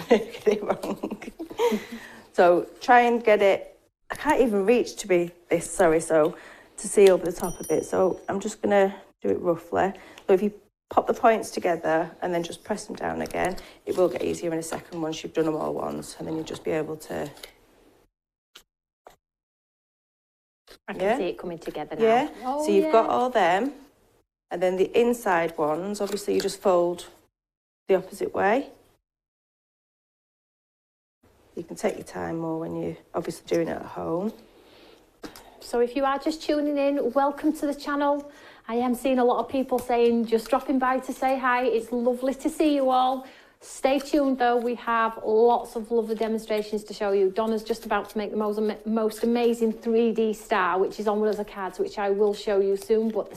I get it wrong. So try and get it, I can't even reach to be this, to see over the top of it. So I'm just going to do it roughly. So if you pop the points together and then just press them down again, it will get easier in a second once you've done them all once, and then you'll just be able to... I can see it coming together now. Yeah, so you've got all them, and then the inside ones, obviously you just fold the opposite way. You can take your time more when you're obviously doing it at home. So if you are just tuning in, welcome to the channel. I am seeing a lot of people saying, just dropping by to say hi. It's lovely to see you all. Stay tuned though, we have lots of lovely demonstrations to show you. Donna's just about to make the most amazing 3D star, which is on one of the cards, which I will show you soon, but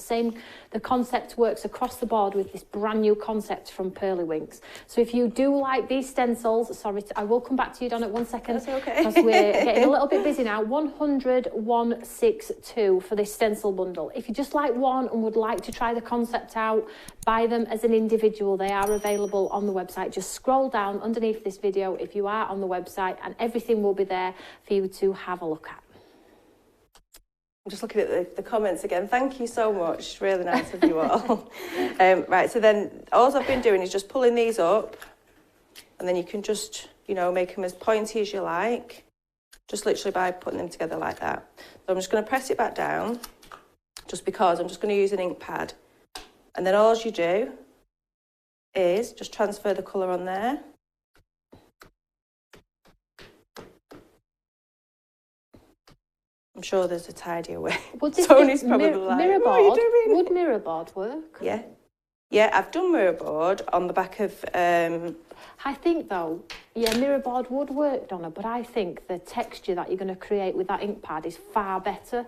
the concept works across the board with this brand new concept from Pearlywinks. So if you do like these stencils, I will come back to you, Donna, 1 second. That's okay. Because we're getting a little bit busy now. 100,162 for this stencil bundle. If you just like one and would like to try the concept out, buy them as an individual. They are available on the website. Just scroll down underneath this video if you are on the website, and everything will be there for you to have a look at. I'm just looking at the comments again. Thank you so much. Really nice of you all. Right, so then all I've been doing is just pulling these up, and then you can just, make them as pointy as you like, just literally by putting them together like that. So I'm just going to press it back down, just because I'm just going to use an ink pad. And then all you do is just transfer the colour on there. I'm sure there's a tidier way. Would Tony's probably like, mirrorboard, what are you doing? would mirrorboard work? Yeah. Yeah, I've done mirrorboard on the back of... I think, though, yeah, mirrorboard would work, Donna, but I think the texture that you're going to create with that ink pad is far better.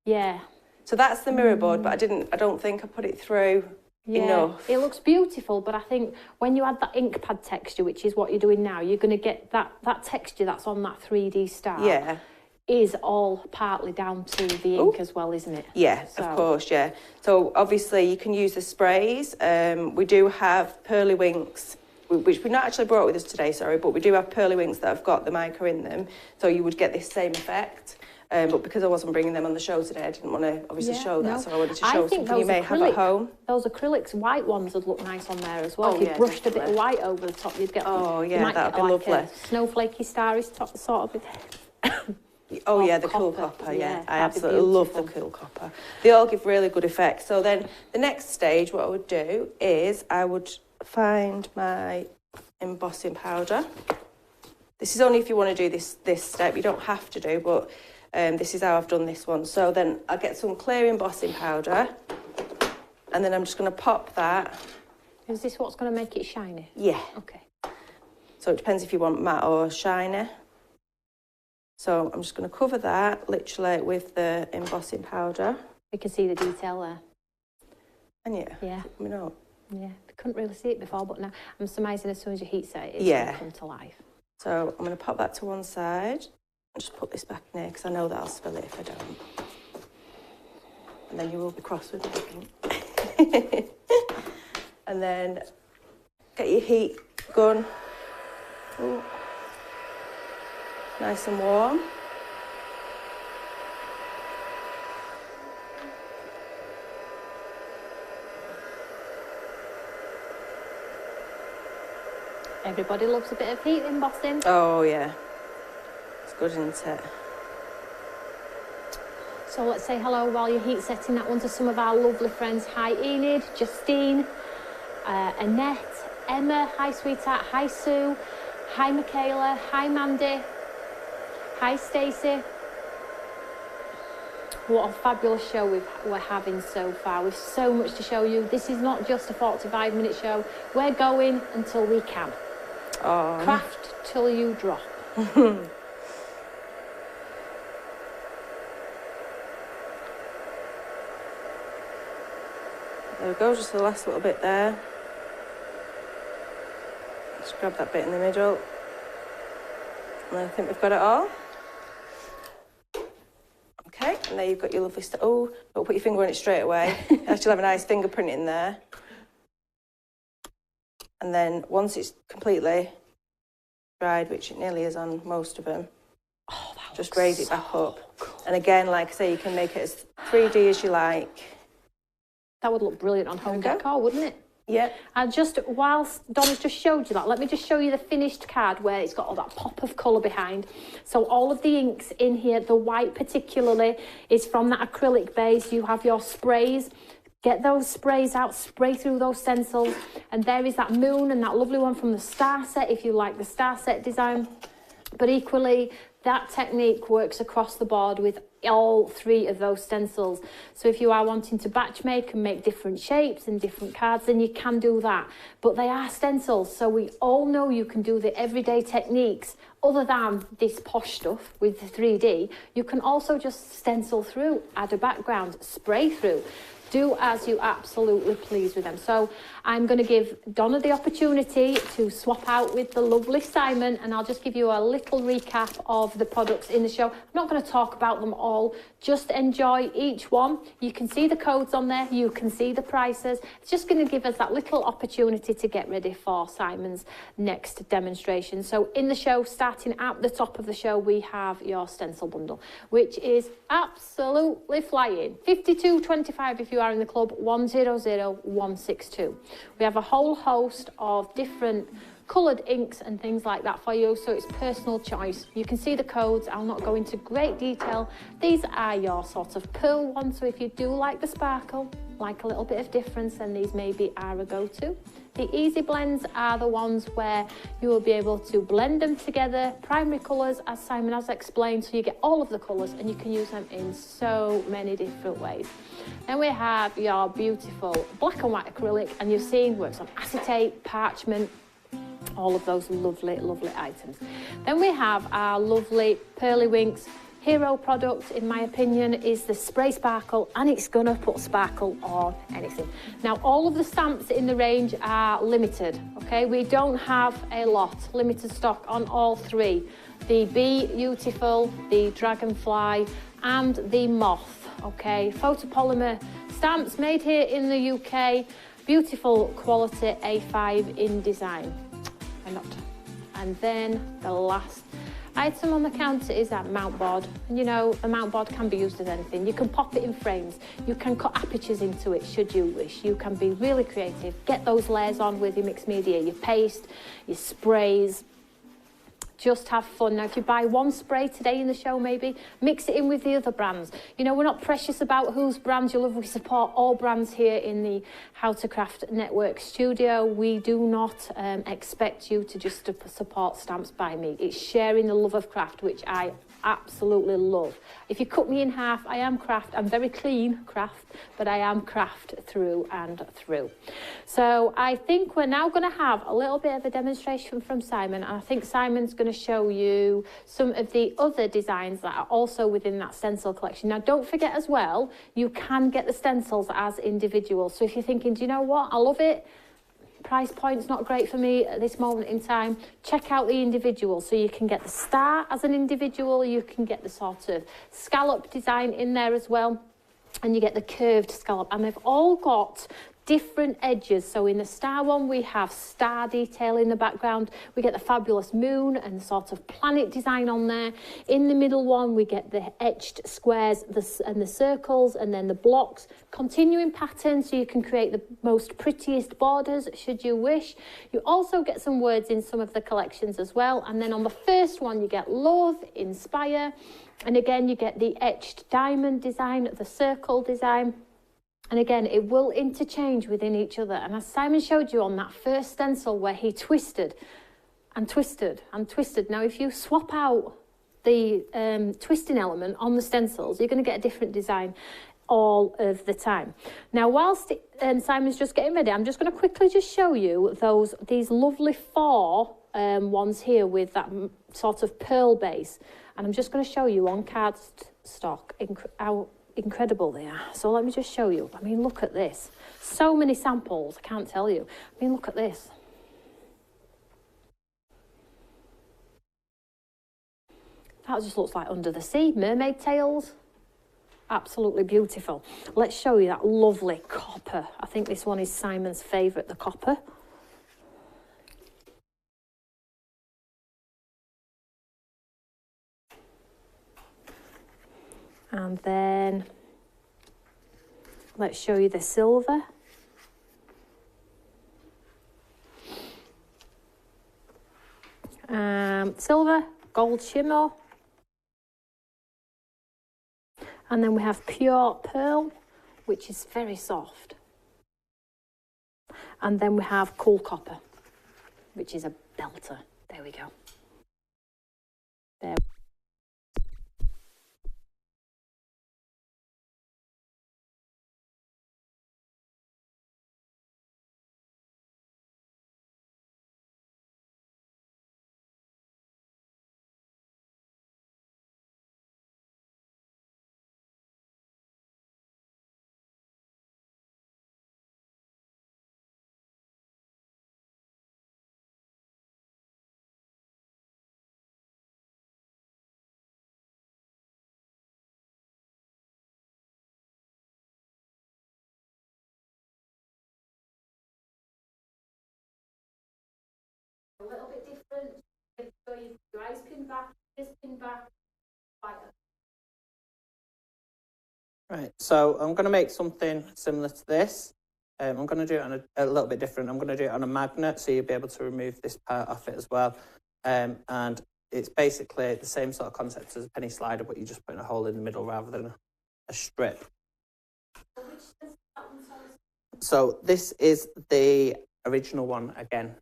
Yeah. So that's the mirrorboard, but I don't think I put it through enough. It looks beautiful, but I think when you add that ink pad texture, which is what you're doing now, you're going to get that texture that's on that 3D star. Yeah. Is all partly down to the ink as well, isn't it? Yeah, of course, yeah. So obviously you can use the sprays. We do have Pearlywinks, which we've not actually brought with us today, sorry, but we do have Pearlywinks that have got the mica in them, so you would get this same effect. But because I wasn't bringing them on the show today, I didn't want to obviously show that, so I wanted to show something you may have at home. Those acrylics, white ones would look nice on there as well. If you brushed a bit of white over the top, you'd get that'd be lovely. A snowflakey, starry top, sort of. Oh yeah, the cool copper, yeah. I absolutely love the cool copper. They all give really good effects. So then the next stage, what I would do is I would find my embossing powder. This is only if you want to do this step. You don't have to do, but this is how I've done this one. So then I get some clear embossing powder, and then I'm just going to pop that. Is this what's going to make it shiny? Yeah. Okay. So it depends if you want matte or shiny. So I'm just going to cover that literally with the embossing powder. We can see the detail there. And yeah. I mean, yeah, I couldn't really see it before, but now I'm surmising as soon as you heat set it, it's going to come to life. So I'm going to pop that to one side and just put this back in there because I know that I'll spill it if I don't. And then you will be cross with me, I think. And then get your heat gun. Ooh. Nice and warm. Everybody loves a bit of heat embossing. Oh yeah, it's good, isn't it? So let's say hello while you're heat setting that one to some of our lovely friends. Hi Enid, Justine, Annette, Emma, hi sweetheart, hi Sue, hi Michaela, hi Mandy. Hi Stacey. What a fabulous show we're having so far. We've so much to show you. This is not just a 45-minute show. We're going until we can. Oh. Craft till you drop. There we go, just the last little bit there. Just grab that bit in the middle. And I think we've got it all. Okay, and there you've got your lovely stuff. Oh, don't put your finger on it straight away. You actually have a nice fingerprint in there. And then once it's completely dried, which it nearly is on most of them, just raise it back up. Cool. And again, like I say, you can make it as 3D as you like. That would look brilliant on home decor, wouldn't it? Yeah. And just whilst Donna's just showed you that, let me just show you the finished card where it's got all that pop of colour behind. So all of the inks in here, the white particularly, is from that acrylic base. You have your sprays. Get those sprays out, spray through those stencils. And there is that moon and that lovely one from the star set, if you like the star set design. But equally, that technique works across the board with all three of those stencils. So if you are wanting to batch make and make different shapes and different cards, then you can do that. But they are stencils, so we all know you can do the everyday techniques other than this posh stuff with the 3D. You can also just stencil through, add a background, spray through. Do as you absolutely please with them. So I'm going to give Donna the opportunity to swap out with the lovely Simon, and I'll just give you a little recap of the products in the show. I'm not going to talk about them all, just enjoy each one. You can see the codes on there, you can see the prices. It's just going to give us that little opportunity to get ready for Simon's next demonstration. So in the show, starting at the top of the show, we have your stencil bundle, which is absolutely flying. $52.25 if you are in the club, 100162. We have a whole host of different coloured inks and things like that for you, so it's personal choice. You can see the codes. I'll not go into great detail. These are your sort of pearl ones, so if you do like the sparkle, like a little bit of difference, then these maybe are a go-to. The easy blends are the ones where you will be able to blend them together, primary colours as Simon has explained, so you get all of the colours and you can use them in so many different ways. Then we have your beautiful black and white acrylic, and you've seen works on acetate, parchment, all of those lovely, lovely items. Then we have our lovely Pearlywinks. Hero product, in my opinion, is the spray sparkle, and it's gonna put sparkle on anything. Now, all of the stamps in the range are limited, okay? We don't have a lot, limited stock on all three. The Be Beautiful, the Dragonfly, and the Moth, okay? Photopolymer stamps made here in the UK, beautiful quality A5 in design. And then the last item on the counter is that mount board. And you know, the mount board can be used as anything. You can pop it in frames. You can cut apertures into it should you wish. You can be really creative. Get those layers on with your mixed media, your paste, your sprays. Just have fun. Now, if you buy one spray today in the show, maybe, mix it in with the other brands. You know, we're not precious about whose brands you love. We support all brands here in the How to Craft Network studio. We do not expect you to just support Stamps by Me. It's sharing the love of craft, which I absolutely love. If you cut me in half, I am craft. I'm very clean craft, but I am craft through and through. So I think we're now going to have a little bit of a demonstration from Simon, and I think Simon's going to show you some of the other designs that are also within that stencil collection. Now, don't forget as well, you can get the stencils as individuals. So if you're thinking, do you know what, I love it, price point's not great for me at this moment in time, check out the individual. So you can get the star as an individual, you can get the sort of scallop design in there as well, and you get the curved scallop, and they've all got different edges. So in the star one, we have star detail in the background. We get the fabulous moon and sort of planet design on there. In the middle one, we get the etched squares and the circles, and then the blocks. Continuing pattern, so you can create the most prettiest borders, should you wish. You also get some words in some of the collections as well. And then on the first one, you get love, inspire. And again, you get the etched diamond design, the circle design. And again, it will interchange within each other. And as Simon showed you on that first stencil where he twisted and twisted and twisted. Now, if you swap out the twisting element on the stencils, you're going to get a different design all of the time. Now, whilst Simon's just getting ready, I'm just going to quickly just show you these lovely four ones here with that sort of pearl base. And I'm just going to show you on cardstock how incredible they are. So let me just show you. I mean, look at this. So many samples, I can't tell you. I mean, look at this. That just looks like under the sea. Mermaid tails. Absolutely beautiful. Let's show you that lovely copper. I think this one is Simon's favourite, the copper. And then let's show you the silver. Silver, gold shimmer. And then we have pure pearl, which is very soft. And then we have cool copper, which is a belter. There we go. There. A little bit different. So your eyes pin back, this pin back, Right, so I'm going to make something similar to this. I'm going to do it on a little bit different. I'm going to do it on a magnet, so you'll be able to remove this part off it as well. And it's basically the same sort of concept as a penny slider, but you're just putting a hole in the middle rather than a strip. So with So this is the original one again.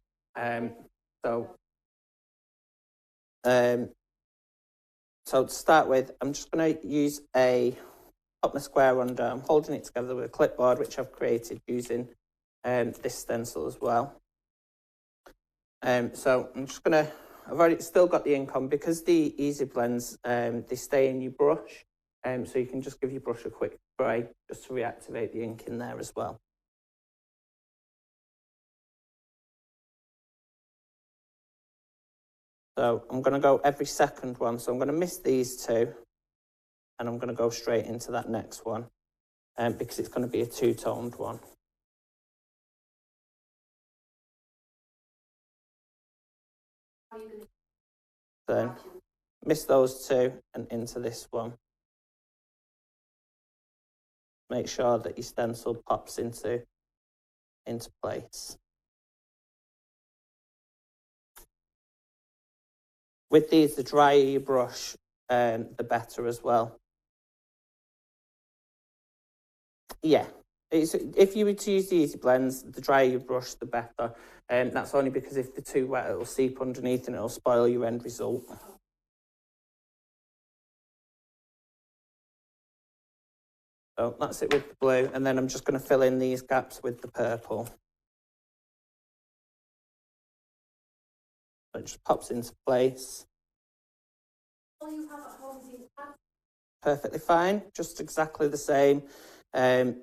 So to start with, I'm just going to use pop my square under. I'm holding it together with a clipboard, which I've created using this stencil as well. So I'm just going to, I've already still got the ink on because the easy blends, they stay in your brush. So you can just give your brush a quick spray just to reactivate the ink in there as well. So I'm going to go every second one. So I'm going to miss these two and I'm going to go straight into that next one because it's going to be a two-toned one. So miss those two and into this one. Make sure that your stencil pops into place. With these, the drier your brush, the better as well. Yeah, if you were to use the easy blends, the drier your brush, the better. That's only because if they're too wet, it'll seep underneath and it'll spoil your end result. So that's it with the blue, and then I'm just going to fill in these gaps with the purple. So it just pops into place. Perfectly fine, just exactly the same. They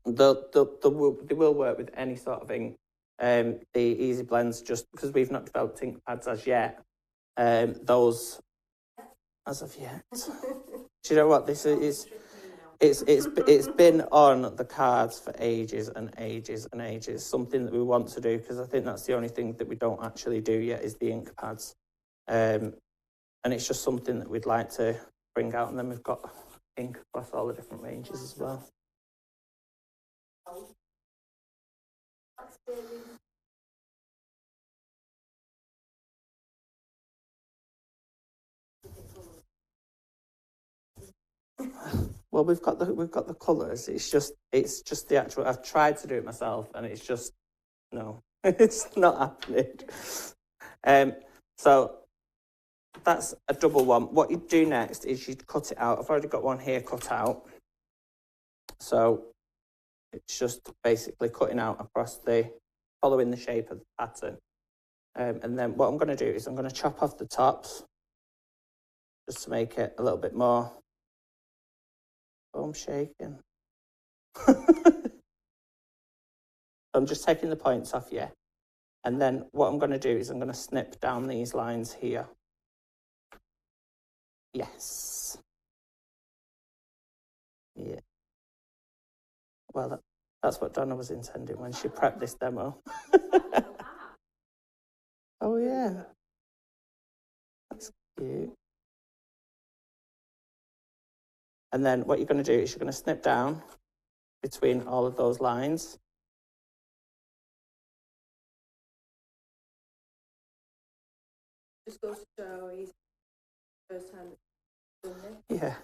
will work with any sort of ink. The easy blends, just because we've not developed ink pads as yet. Those, as of yet. Do you know what this is? It's been on the cards for ages and ages and ages. Something that we want to do, because I think that's the only thing that we don't actually do yet is the ink pads. And it's just something that we'd like to bring out. And then we've got ink across all the different ranges as well. Well, we've got the colours. It's just the actual. I've tried to do it myself, and it's just no, it's not happening. So that's a double one. What you do next is you cut it out. I've already got one here cut out. So it's just basically cutting out across following the shape of the pattern. And then what I'm going to do is I'm going to chop off the tops just to make it a little bit more. Oh, I'm shaking. I'm just taking the points off, yeah. And then what I'm going to do is I'm going to snip down these lines here. Yes. Yeah. Well, that's what Donna was intending when she prepped this demo. Oh, yeah. That's cute. And then what you're going to do is you're going to snip down between all of those lines. Just goes to show he's first time doing it. Yeah.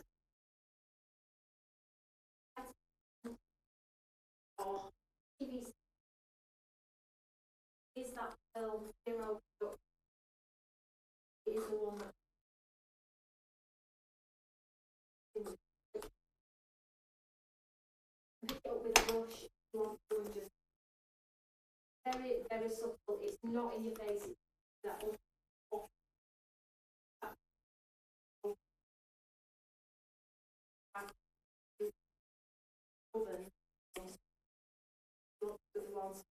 Is that zero? It is the one that pick it up with a brush. You want to just very, very subtle. It's not in your face. It's that oven. It will last.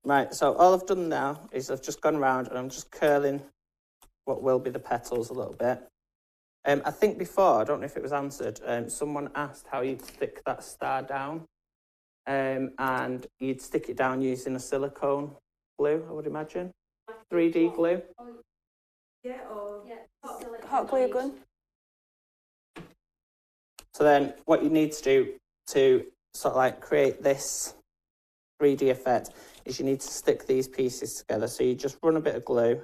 Right, so all I've done now is I've just gone around and I'm just curling what will be the petals a little bit. I think before, I don't know if it was answered, someone asked how you'd stick that star down. And you'd stick it down using a silicone glue, I would imagine. 3D glue. Yeah, or hot glue gun. So then what you need to do to sort of like create this 3D effect is you need to stick these pieces together. So you just run a bit of glue.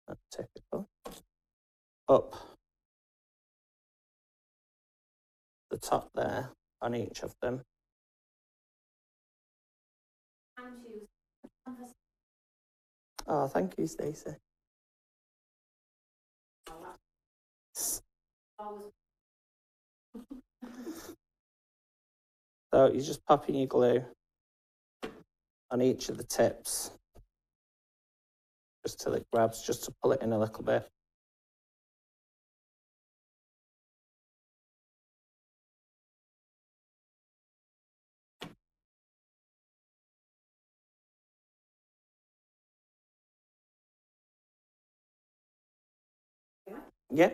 That's typical. Up the top there on each of them. Oh, thank you, Stacey. So you're just popping your glue on each of the tips, just till it grabs, just to pull it in a little bit. Yeah.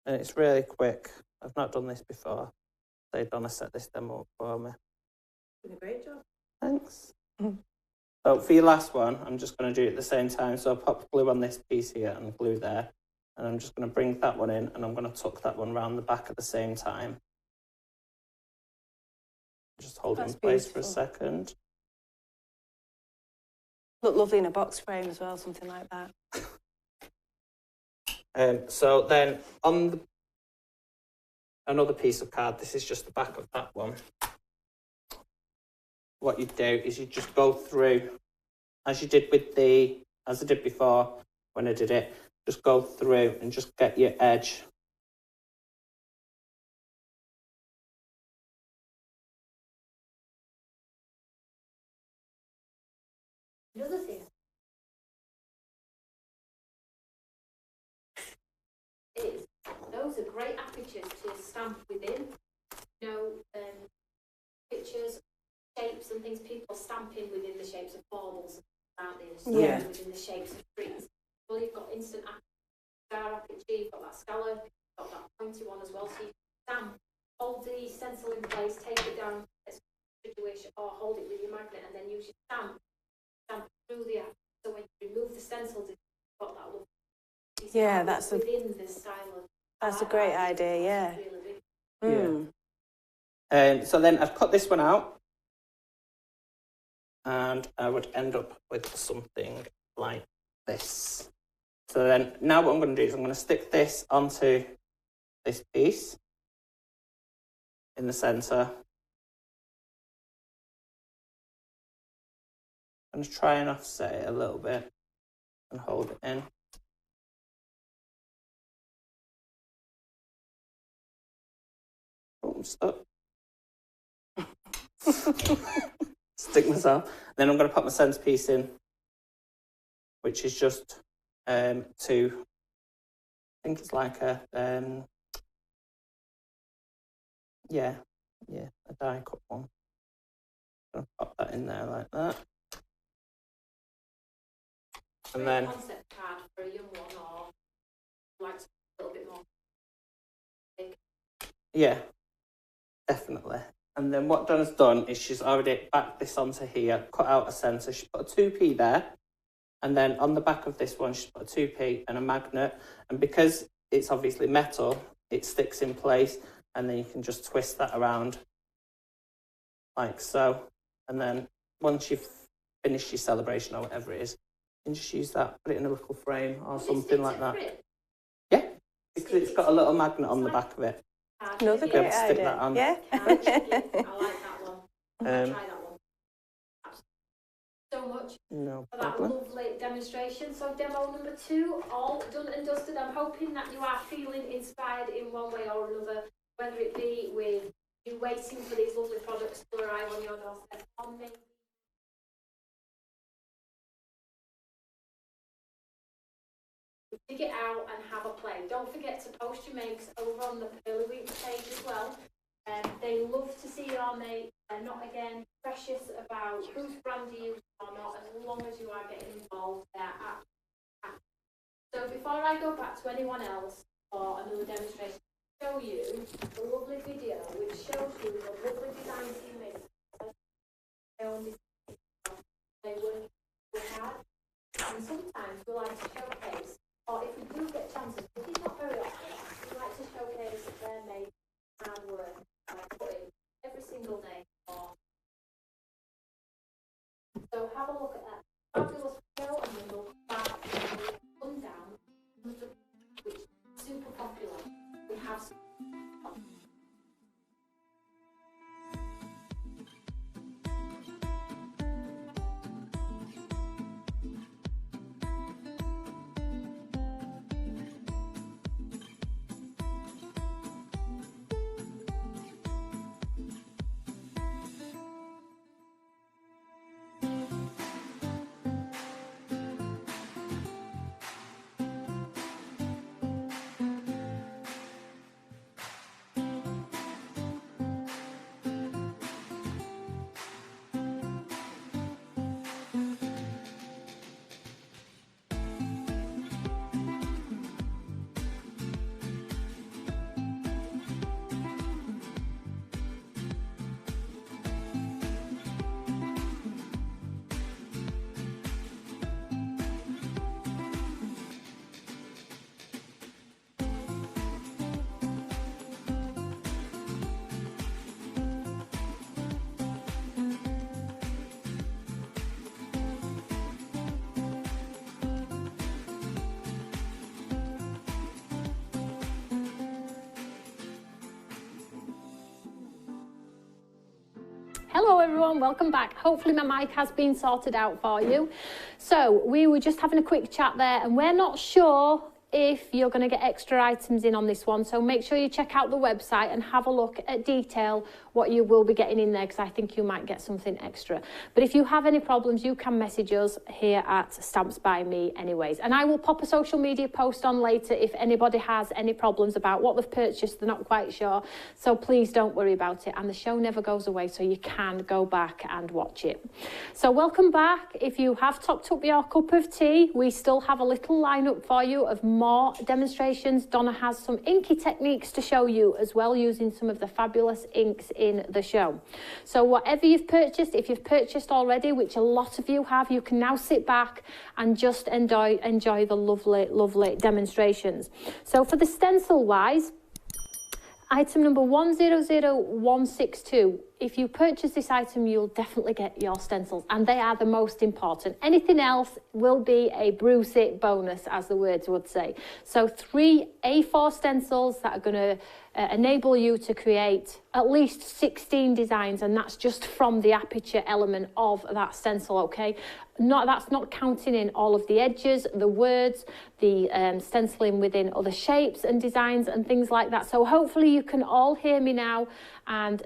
And it's really quick. I've not done this before. So Donna set this demo up for me. Doing a great job. Thanks. So for your last one, I'm just going to do it at the same time. So I'll pop glue on this piece here and glue there. And I'm just going to bring that one in and I'm going to tuck that one around the back at the same time. Just hold it in place for a second. Look lovely in a box frame as well, something like that. So then on another piece of card, this is just the back of that one. What you do is you just go through, as I did before when I did it, just go through and just get your edge. Another thing is those are great apertures to stamp within. You know, pictures, shapes and things, people stamping within the shapes of baubles, aren't they? Yeah. Within the shapes of trees. Well, you've got instant star aperture, you've got that scallop, you've got that pointy one as well. So you can stamp, hold the stencil in place, take it down, situation, or hold it with your magnet, and then use your stamp through the aperture. So when you remove the stencils, you've got that look. Yeah, that's within the style of. That's a great idea. Yeah. Really Yeah. So then I've cut this one out, and I would end up with something like this. So then now what I'm going to do is I'm going to stick this onto this piece in the centre. I'm going to try and offset it a little bit and hold it in. Oh, I'm stuck. Stick myself. Then I'm going to put my centerpiece in, which is just I think it's like a a die cut one. I'm going to pop that in there like that. And then concept card for a young one, or like a little bit more big. Yeah, definitely. And then what Donna's done is she's already backed this onto here, cut out a centre. She's put a 2p there. And then on the back of this one, she's put a 2p and a magnet. And because it's obviously metal, it sticks in place. And then you can just twist that around like so. And then once you've finished your celebration or whatever it is, you can just use that, put it in a little frame or something like that. Yeah, because it's got a little magnet on the back of it. Another great stick idea. that on. Yeah. I like that one. I'll try that one. So much No for that problem. lovely demonstration. So demo number 2, all done and dusted. I'm hoping that you are feeling inspired in one way or another, whether it be with you waiting for these lovely products to arrive on your doorstep, or maybe dig it out and have a play. Don't forget to post your makes over on the Pearlywinks page as well. They love to see your make. They're not, again, precious about whose brand you use or not, as long as you are getting involved. So before I go back to anyone else for another demonstration, I'll show you a lovely video which shows you the lovely designs you make. have a look at that fabulous video and then we'll come back and run down which is super popular. We have some. Hello everyone, welcome back. Hopefully my mic has been sorted out for you. So we were just having a quick chat there and we're not sure if you're going to get extra items in on this one, so make sure you check out the website and have a look at detail what you will be getting in there, because I think you might get something extra. But if you have any problems, you can message us here at Stamps by Me anyways, and I will pop a social media post on later if anybody has any problems about what they've purchased, they're not quite sure, so please don't worry about it, and the show never goes away, so you can go back and watch it. So welcome back. If you have topped up your cup of tea, we still have a little lineup for you of more demonstrations. Donna has some inky techniques to show you as well, using some of the fabulous inks in the show. So whatever you've purchased, if you've purchased already, which a lot of you have, you can now sit back and just enjoy the lovely demonstrations. So for the stencil wise, item number 100162. If you purchase this item, you'll definitely get your stencils, and they are the most important. Anything else will be a bruise it bonus, as the words would say. So 3 A4 stencils that are going to enable you to create at least 16 designs, and that's just from the aperture element of that stencil, okay? That's not counting in all of the edges, the words, the stenciling within other shapes and designs and things like that. So hopefully you can all hear me now, and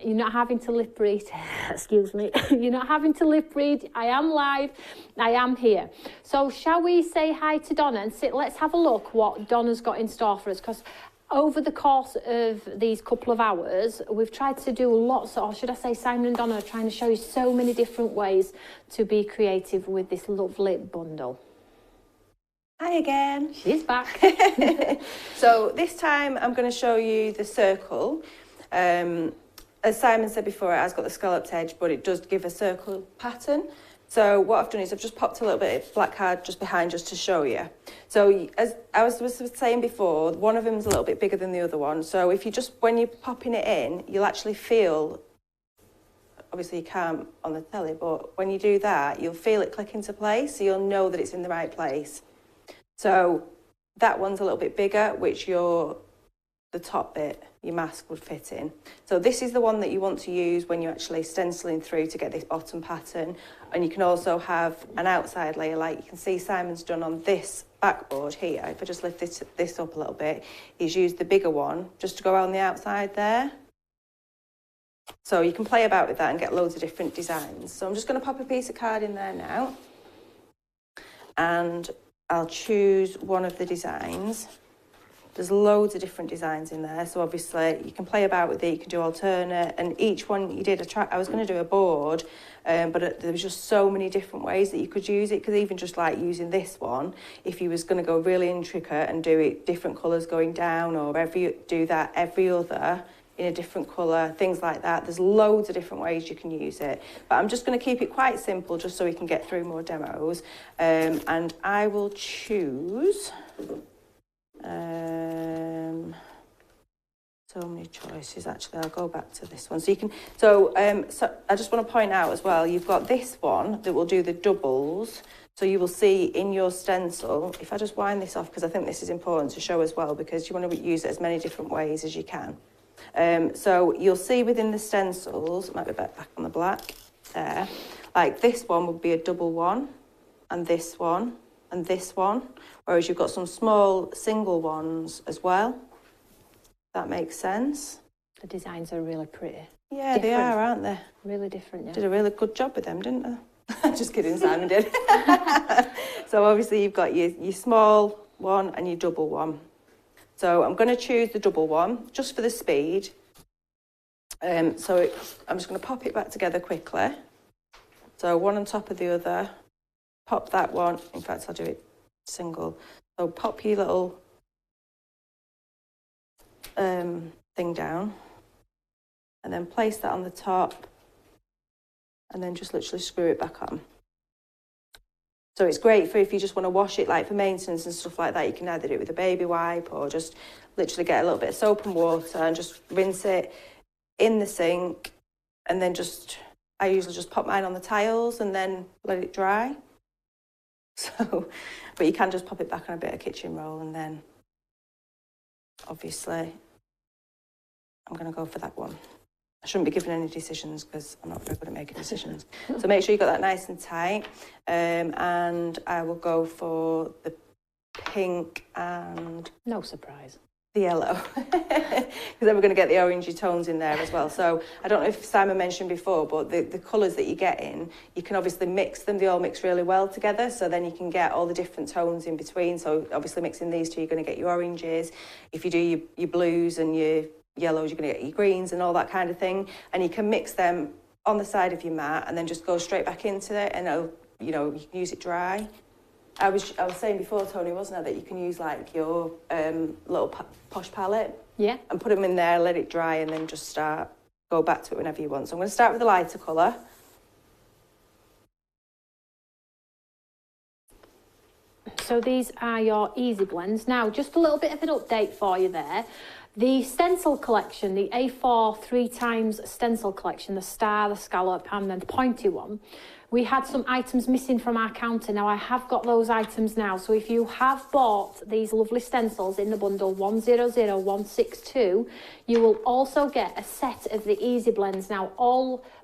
you're not having to lip read. Excuse me. You're not having to lip read. I am live. I am here. So shall we say hi to Donna and let's have a look what Donna's got in store for us, because over the course of these couple of hours, we've tried to do lots, or should I say Simon and Donna are trying to show you so many different ways to be creative with this lovely bundle. Hi again. She's back. So this time I'm going to show you the circle. As Simon said before, it has got the scalloped edge, but it does give a circle pattern. So what I've done is I've just popped a little bit of black card just behind just to show you. So as I was saying before, one of them is a little bit bigger than the other one. So if you just, when you're popping it in, you'll actually feel, obviously you can't on the telly, but when you do that, you'll feel it click into place, so you'll know that it's in the right place. So that one's a little bit bigger, which the top bit, your mask would fit in. So this is the one that you want to use when you're actually stenciling through to get this bottom pattern. And you can also have an outside layer, like you can see Simon's done on this backboard here. If I just lift this up a little bit, he's used the bigger one just to go on the outside there. So you can play about with that and get loads of different designs. So I'm just going to pop a piece of card in there now, and I'll choose one of the designs. There's loads of different designs in there, so obviously you can play about with it, you can do alternate, and each one you did I was going to do a board, but there was just so many different ways that you could use it, because even just like using this one, if you was going to go really intricate and do it different colours going down, or do that every other in a different colour, things like that, there's loads of different ways you can use it. But I'm just going to keep it quite simple just so we can get through more demos, and I will choose... So many choices. Actually, I'll go back to this one. So you can. So I just want to point out as well. You've got this one that will do the doubles. So you will see in your stencil. If I just wind this off, because I think this is important to show as well, because you want to use it as many different ways as you can. So you'll see within the stencils. It might be back on the black there. Like this one would be a double one, and this one, and this one. Whereas you've got some small single ones as well. That makes sense. The designs are really pretty. Yeah, different. They are, aren't they? Really different, yeah. Did a really good job with them, didn't they? Just kidding, Simon did. So obviously you've got your small one and your double one. So I'm going to choose the double one, just for the speed. I'm just going to pop it back together quickly. So one on top of the other. Pop that one. In fact, I'll do it single. So pop your little thing down, and then place that on the top, and then just literally screw it back on. So it's great for if you just want to wash it, like for maintenance and stuff like that. You can either do it with a baby wipe or just literally get a little bit of soap and water and just rinse it in the sink, and then I usually just pop mine on the tiles and then let it dry. So, but you can just pop it back on a bit of kitchen roll, and then obviously I'm going to go for that one. I shouldn't be giving any decisions because I'm not very good at making decisions. So make sure you got that nice and tight. And I will go for the pink and... No surprise. The yellow. Because then we're going to get the orangey tones in there as well. So I don't know if Simon mentioned before, but the colours that you get in, you can obviously mix them. They all mix really well together. So then you can get all the different tones in between. So obviously mixing these two, you're going to get your oranges. If you do your blues and your yellows, you're going to get your greens and all that kind of thing. And you can mix them on the side of your mat and then just go straight back into it, and it'll, you can use it dry. I was saying before, Tony, wasn't I, that you can use like your little posh palette, yeah, and put them in there, let it dry, and then just go back to it whenever you want. So I'm going to start with the lighter colour. So these are your easy blends. Now, just a little bit of an update for you there. The stencil collection, the A4 3x stencil collection, the star, the scallop, and then the pointy one, we had some items missing from our counter. Now, I have got those items now. So if you have bought these lovely stencils in the bundle 100162, you will also get a set of the easy blends. Now,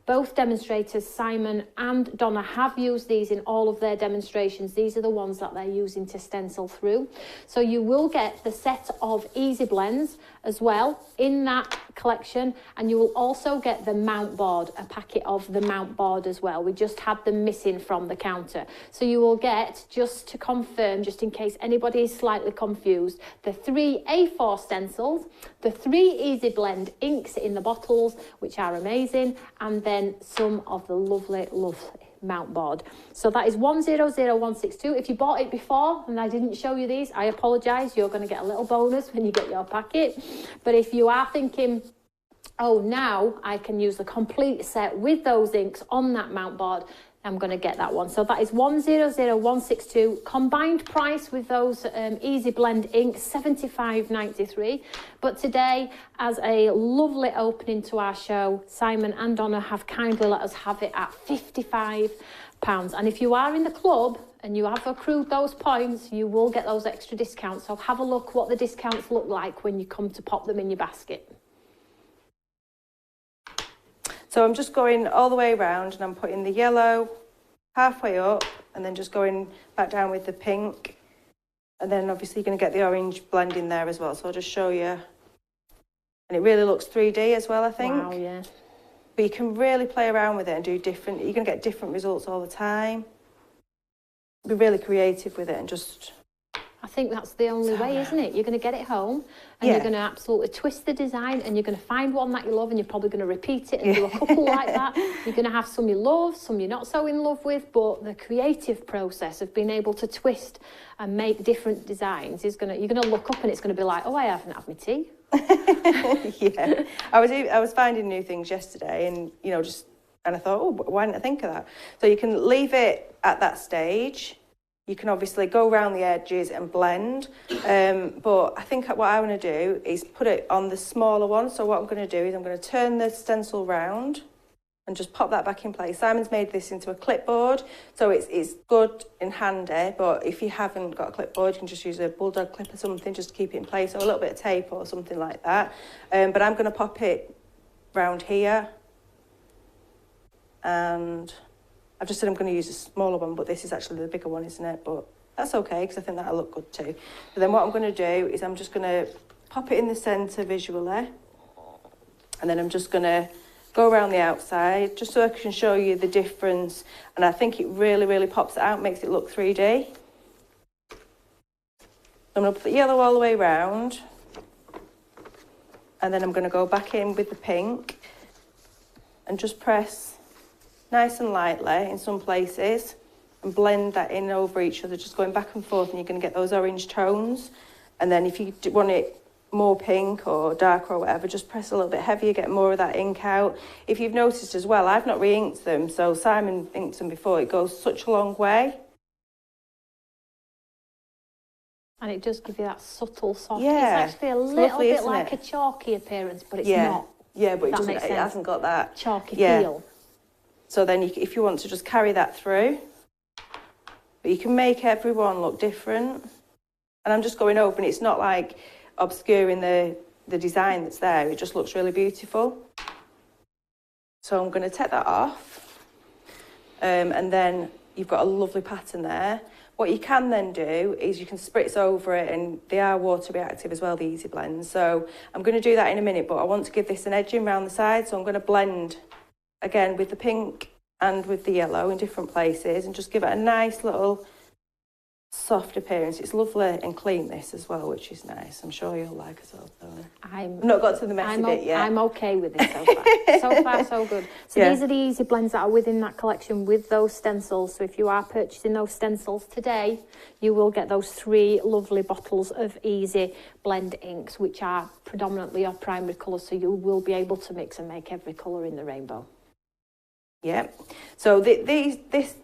both demonstrators, Simon and Donna, have used these in all of their demonstrations. These are the ones that they're using to stencil through. So you will get the set of easy blends as well in that collection, and you will also get the mount board, a packet of the mount board as well. We just had them missing from the counter. So you will get, just to confirm, just in case anybody is slightly confused, the 3 A4 stencils, the 3 easy blend inks in the bottles, which are amazing, and then some of the lovely mount board. So that is 100162. If you bought it before and I didn't show you these, I apologise. You're going to get a little bonus when you get your packet. But if you are thinking, oh, now I can use the complete set with those inks on that mount board, I'm going to get that one. So that is 100162. Combined price with those easy blend inks, $75.93. But today, as a lovely opening to our show, Simon and Donna have kindly let us have it at £55. And if you are in the club and you have accrued those points, you will get those extra discounts. So have a look what the discounts look like when you come to pop them in your basket. So I'm just going all the way around, and I'm putting the yellow halfway up and then just going back down with the pink. And then obviously you're going to get the orange blend in there as well. So I'll just show you. And it really looks 3D as well, I think. Wow, yeah. But you can really play around with it and do different, you're going to get different results all the time. Be really creative with it and just... I think that's the only way, isn't it? You're going to get it home and you're going to absolutely twist the design, and you're going to find one that you love, and you're probably going to repeat it and do a couple like that. You're going to have some you love, some you're not so in love with, but the creative process of being able to twist and make different designs is going to, you're going to look up and it's going to be like, oh, I haven't had my tea. Yeah. I was finding new things yesterday, and, and I thought, oh, why didn't I think of that? So you can leave it at that stage. You can obviously go around the edges and blend, but I think what I want to do is put it on the smaller one. So what I'm going to do is I'm going to turn the stencil round and just pop that back in place. Simon's made this into a clipboard, so it's good and handy, but if you haven't got a clipboard, you can just use a bulldog clip or something just to keep it in place, or a little bit of tape or something like that. But I'm going to pop it round here, and I've just said I'm going to use a smaller one, but this is actually the bigger one, isn't it? But that's okay, because I think that'll look good too. But then what I'm going to do is I'm just going to pop it in the centre visually, and then I'm just going to go around the outside, just so I can show you the difference. And I think it really, really pops it out, makes it look 3D. I'm going to put the yellow all the way around, and then I'm going to go back in with the pink and just press nice and lightly in some places and blend that in over each other, just going back and forth, and you're going to get those orange tones. And then if you want it more pink or darker or whatever, just press a little bit heavier, get more of that ink out. If you've noticed as well, I've not re-inked them, so Simon inked them before. It goes such a long way. And it does give you that subtle soft. Yeah, it's actually a little bit like a chalky appearance, but it's not. Yeah, but it hasn't got that chalky feel. So then if you want to just carry that through, but you can make everyone look different. And I'm just going over, and it's not like obscuring the design that's there. It just looks really beautiful. So I'm going to take that off, and then you've got a lovely pattern there. What you can then do is you can spritz over it, and they are water reactive as well, the Easy Blends. So I'm going to do that in a minute, but I want to give this an edging around the side, so I'm going to blend again with the pink and with the yellow in different places, and just give it a nice little soft appearance. It's lovely and clean, this as well, which is nice. I'm sure you'll like as well. I've not got to the messy bit yet. I'm okay with it so far. So far, so good. So these are the Easy Blends that are within that collection with those stencils. So if you are purchasing those stencils today, you will get those 3 lovely bottles of Easy Blend inks, which are predominantly your primary colours, so you will be able to mix and make every colour in the rainbow. Yeah. So this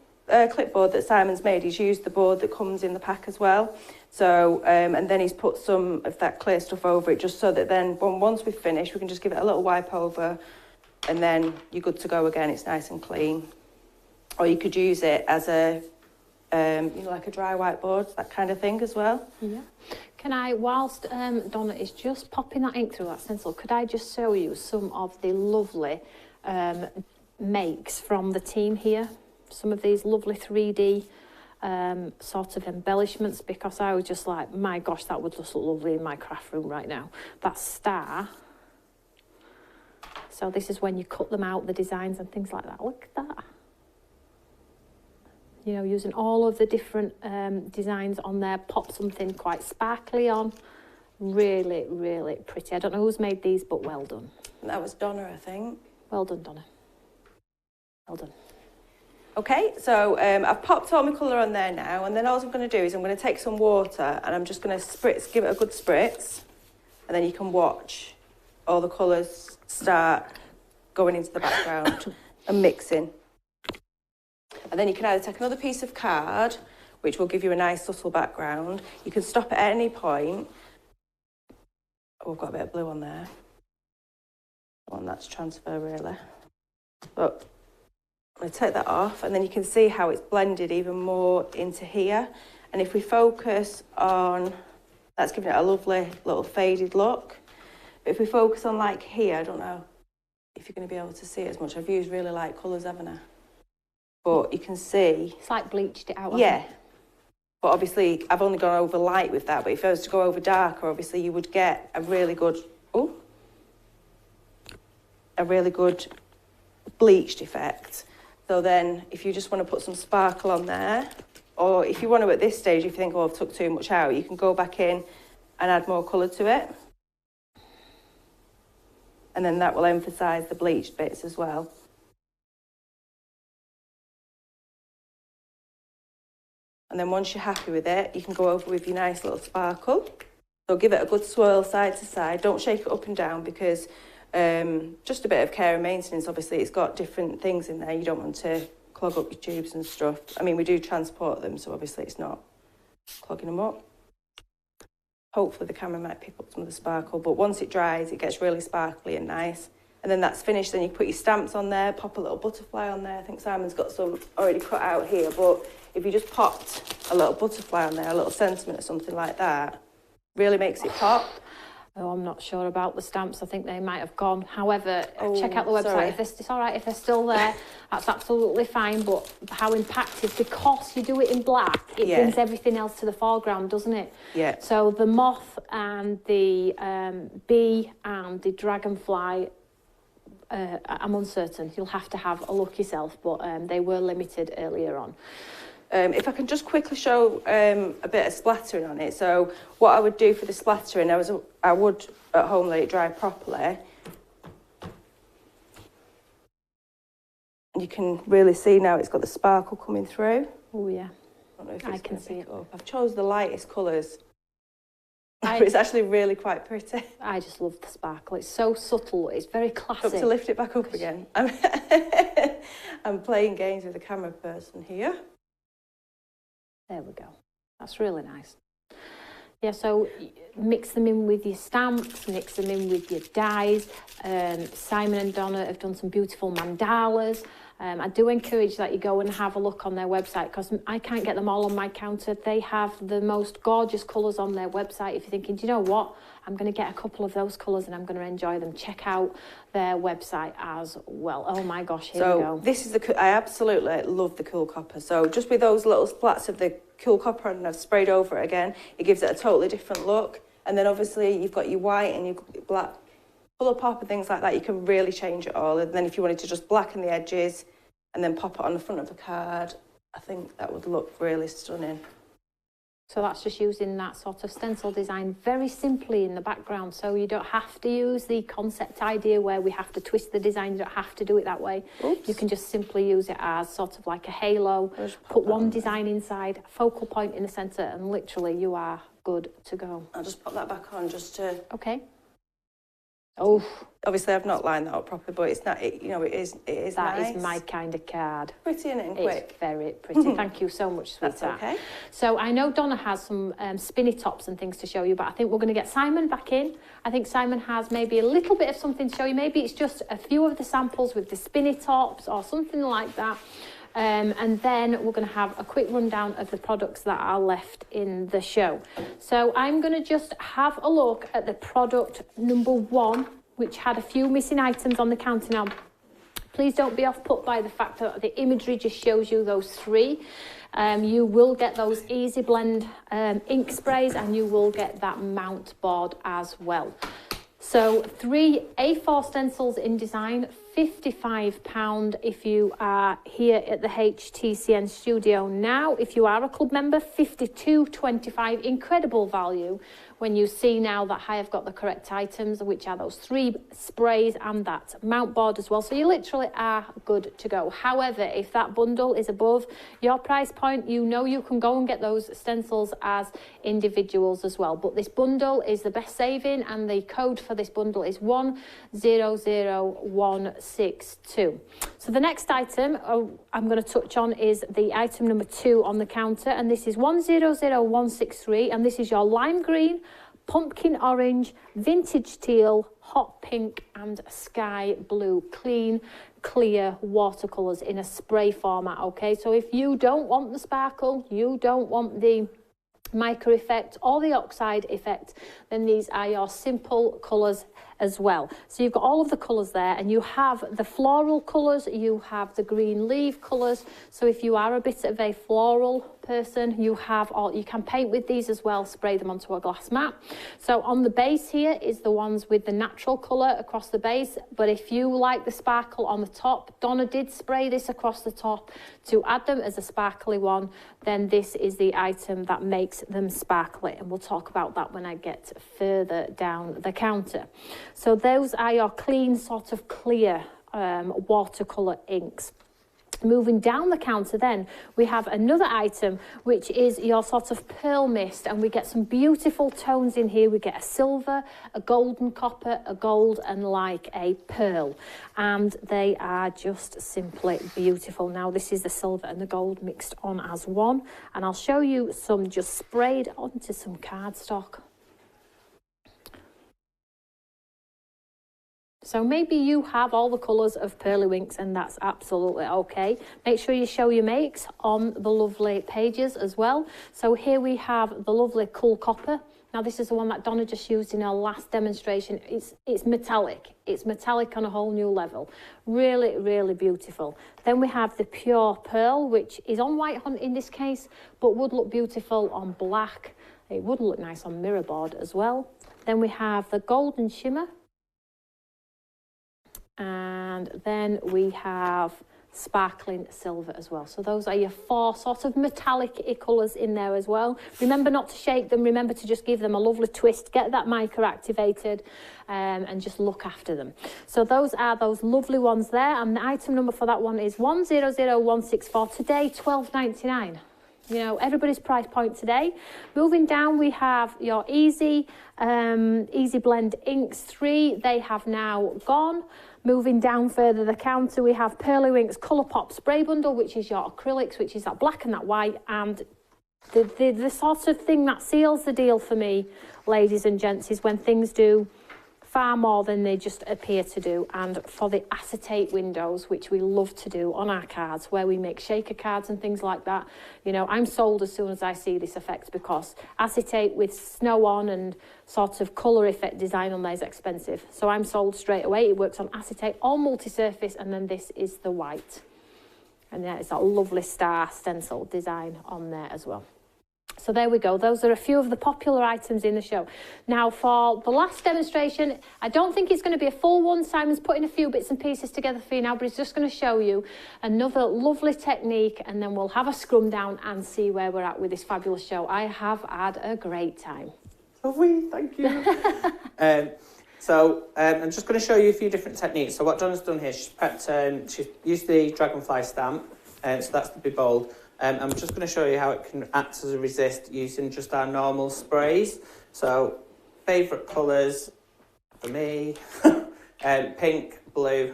clipboard that Simon's made, he's used the board that comes in the pack as well. So, and then he's put some of that clear stuff over it, just so that then once we've finished, we can just give it a little wipe over, and then you're good to go again. It's nice and clean. Or you could use it as a, like a dry whiteboard, that kind of thing as well. Yeah. Can I, whilst Donna is just popping that ink through that stencil, could I just show you some of the lovely makes from the team here? Some of these lovely 3D sort of embellishments, because I was just like, my gosh, that would just look lovely in my craft room right now. That star. So this is when you cut them out, the designs and things like that. Look at that. You know, using all of the different designs on there, pop something quite sparkly on. Really, really pretty. I don't know who's made these, but well done. That was Donna, I think. Well done, Donna. Well done. Okay, so I've popped all my colour on there now, and then all I'm going to do is I'm going to take some water, and I'm just going to give it a good spritz, and then you can watch all the colours start going into the background and mixing. And then you can either take another piece of card, which will give you a nice subtle background. You can stop at any point. Oh, I've got a bit of blue on there. I want that to transfer, really. But I'm going to take that off, and then you can see how it's blended even more into here. And if we focus on, that's giving it a lovely little faded look. But if we focus on like here, I don't know if you're going to be able to see it as much. I've used really light colours, haven't I? But you can see. It's like bleached it out. Yeah. But obviously I've only gone over light with that. But if I was to go over darker, obviously you would get a really good, bleached effect. So then if you just want to put some sparkle on there, or if you want to at this stage, if you think, oh, I've took too much out, you can go back in and add more colour to it. And then that will emphasise the bleached bits as well. And then once you're happy with it, you can go over with your nice little sparkle. So give it a good swirl side to side. Don't shake it up and down, because just a bit of care and maintenance. Obviously, it's got different things in there. You don't want to clog up your tubes and stuff. I mean, we do transport them, so obviously it's not clogging them up. Hopefully the camera might pick up some of the sparkle, but once it dries, it gets really sparkly and nice. And then that's finished, then you put your stamps on there, pop a little butterfly on there. I think Simon's got some already cut out here, but if you just popped a little butterfly on there, a little sentiment or something like that, really makes it pop. Oh, I'm not sure about the stamps. I think they might have gone. However, check out the website. If it's all right, if they're still there, that's absolutely fine. But how impacted, because you do it in black, it brings everything else to the foreground, doesn't it? Yeah. So the moth and the bee and the dragonfly, I'm uncertain. You'll have to have a look yourself, but they were limited earlier on. If I can just quickly show a bit of splattering on it. So what I would do for the splattering, I would at home let it dry properly. You can really see now it's got the sparkle coming through. Oh yeah, I don't know if I can see it. I've chose the lightest colours. It's actually really quite pretty. I just love the sparkle. It's so subtle. It's very classic. Up to lift it back up again. I'm playing games with the camera person here. There we go. That's really nice. Yeah, so mix them in with your stamps, mix them in with your dies. Simon and Donna have done some beautiful mandalas. I do encourage that you go and have a look on their website, because I can't get them all on my counter. They have the most gorgeous colours on their website. If you're thinking, do you know what? I'm going to get a couple of those colours and I'm going to enjoy them. Check out their website as well. Oh my gosh, here we go. This is I absolutely love the cool copper. So just with those little splats of the cool copper, and I've sprayed over it again, it gives it a totally different look. And then obviously you've got your white and your black colour pop and things like that. You can really change it all. And then if you wanted to just blacken the edges and then pop it on the front of a card, I think that would look really stunning. So that's just using that sort of stencil design very simply in the background. So you don't have to use the concept idea where we have to twist the design. You don't have to do it that way. Oops. You can just simply use it as sort of like a halo, put one design inside, focal point in the centre, and literally you are good to go. I'll just put that back on just to... Okay. Oh, obviously I've not lined that up properly, but it's not, it is that nice. Is my kind of card. Pretty and quick. It's very pretty. Thank you so much, sweetheart. That's okay. So I know Donna has some spinny tops and things to show you, but I think we're going to get Simon back in. I think Simon has maybe a little bit of something to show you. Maybe it's just a few of the samples with the spinny tops or something like that. And then we're going to have a quick rundown of the products that are left in the show. So I'm going to just have a look at the product number 1, which had a few missing items on the counter. Now, please don't be off put by the fact that the imagery just shows you those 3. You will get those easy blend ink sprays, and you will get that mount board as well. So 3 A4 stencils in design, £55 if you are here at the HTCN studio now. If you are a club member, £52.25, incredible value when you see now that I have got the correct items, which are those 3 sprays and that mount board as well. So you literally are good to go. However, if that bundle is above your price point, you know you can go and get those stencils as individuals as well. But this bundle is the best saving, and the code for this bundle is 100162. So the next item I'm going to touch on is the item number 2 on the counter, and this is 100163, and this is your lime green, pumpkin orange, vintage teal, hot pink and sky blue clean clear watercolours in a spray format. Okay, so if you don't want the sparkle, you don't want the micro effect or the oxide effect, then these are your simple colours as well. So you've got all of the colours there, and you have the floral colours, you have the green leaf colours. So if you are a bit of a floral person, you can paint with these as well, spray them onto a glass mat. So on the base here is the ones with the natural colour across the base, but if you like the sparkle on the top, Donna did spray this across the top to add them as a sparkly one, then this is the item that makes them sparkly, and we'll talk about that when I get further down the counter. So those are your clean, sort of clear watercolour inks. next. Moving down the counter then, we have another item, which is your sort of pearl mist, and we get some beautiful tones in here. We get a silver, a golden copper, a gold, and like a pearl. And they are just simply beautiful. Now, this is the silver and the gold mixed on as one, and I'll show you some just sprayed onto some cardstock. So maybe you have all the colours of Pearlywinks, and that's absolutely okay. Make sure you show your makes on the lovely pages as well. So here we have the lovely Cool Copper. Now this is the one that Donna just used in her last demonstration. It's metallic. It's metallic on a whole new level. Really, really beautiful. Then we have the Pure Pearl, which is on white hunt in this case, but would look beautiful on black. It would look nice on mirror board as well. Then we have the Golden Shimmer. And then we have sparkling silver as well. So those are your four sort of metallic colours in there as well. Remember not to shake them. Remember to just give them a lovely twist, get that mica activated, and just look after them. So those are those lovely ones there. And the item number for that one is 100164. Today, $12.99. You know, everybody's price point today. Moving down, we have your Easy Blend Inks 3. They have now gone. Moving down further the counter, we have Pearlywinks Colour Pop Spray Bundle, which is your acrylics, which is that black and that white. And the sort of thing that seals the deal for me, ladies and gents, is when things do far more than they just appear to do. And for the acetate windows, which we love to do on our cards, where we make shaker cards and things like that, you know, I'm sold as soon as I see this effect, because acetate with snow on and sort of colour effect design on there is expensive. So I'm sold straight away. It works on acetate, all multi-surface, and then this is the white. And yeah, it's that lovely star stencil design on there as well. So there we go. Those are a few of the popular items in the show. Now for the last demonstration, I don't think it's going to be a full one. Simon's putting a few bits and pieces together for you now, but he's just going to show you another lovely technique, and then we'll have a scrum down and see where we're at with this fabulous show. I have had a great time. Lovely, thank you. I'm just going to show you a few different techniques. So what Donna's done here, she's used the dragonfly stamp, so that's to be bold. I'm just going to show you how it can act as a resist using just our normal sprays. So, favourite colours for me, pink, blue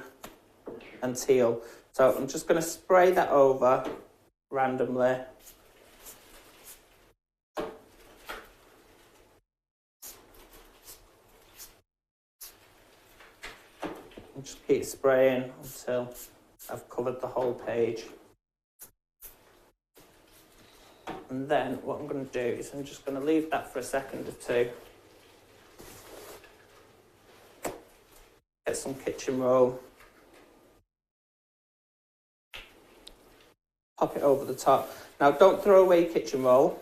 and teal. So I'm just going to spray that over randomly. And just keep spraying until I've covered the whole page. And then what I'm going to do is I'm just going to leave that for a second or two. Get some kitchen roll. Pop it over the top. Now don't throw away your kitchen roll.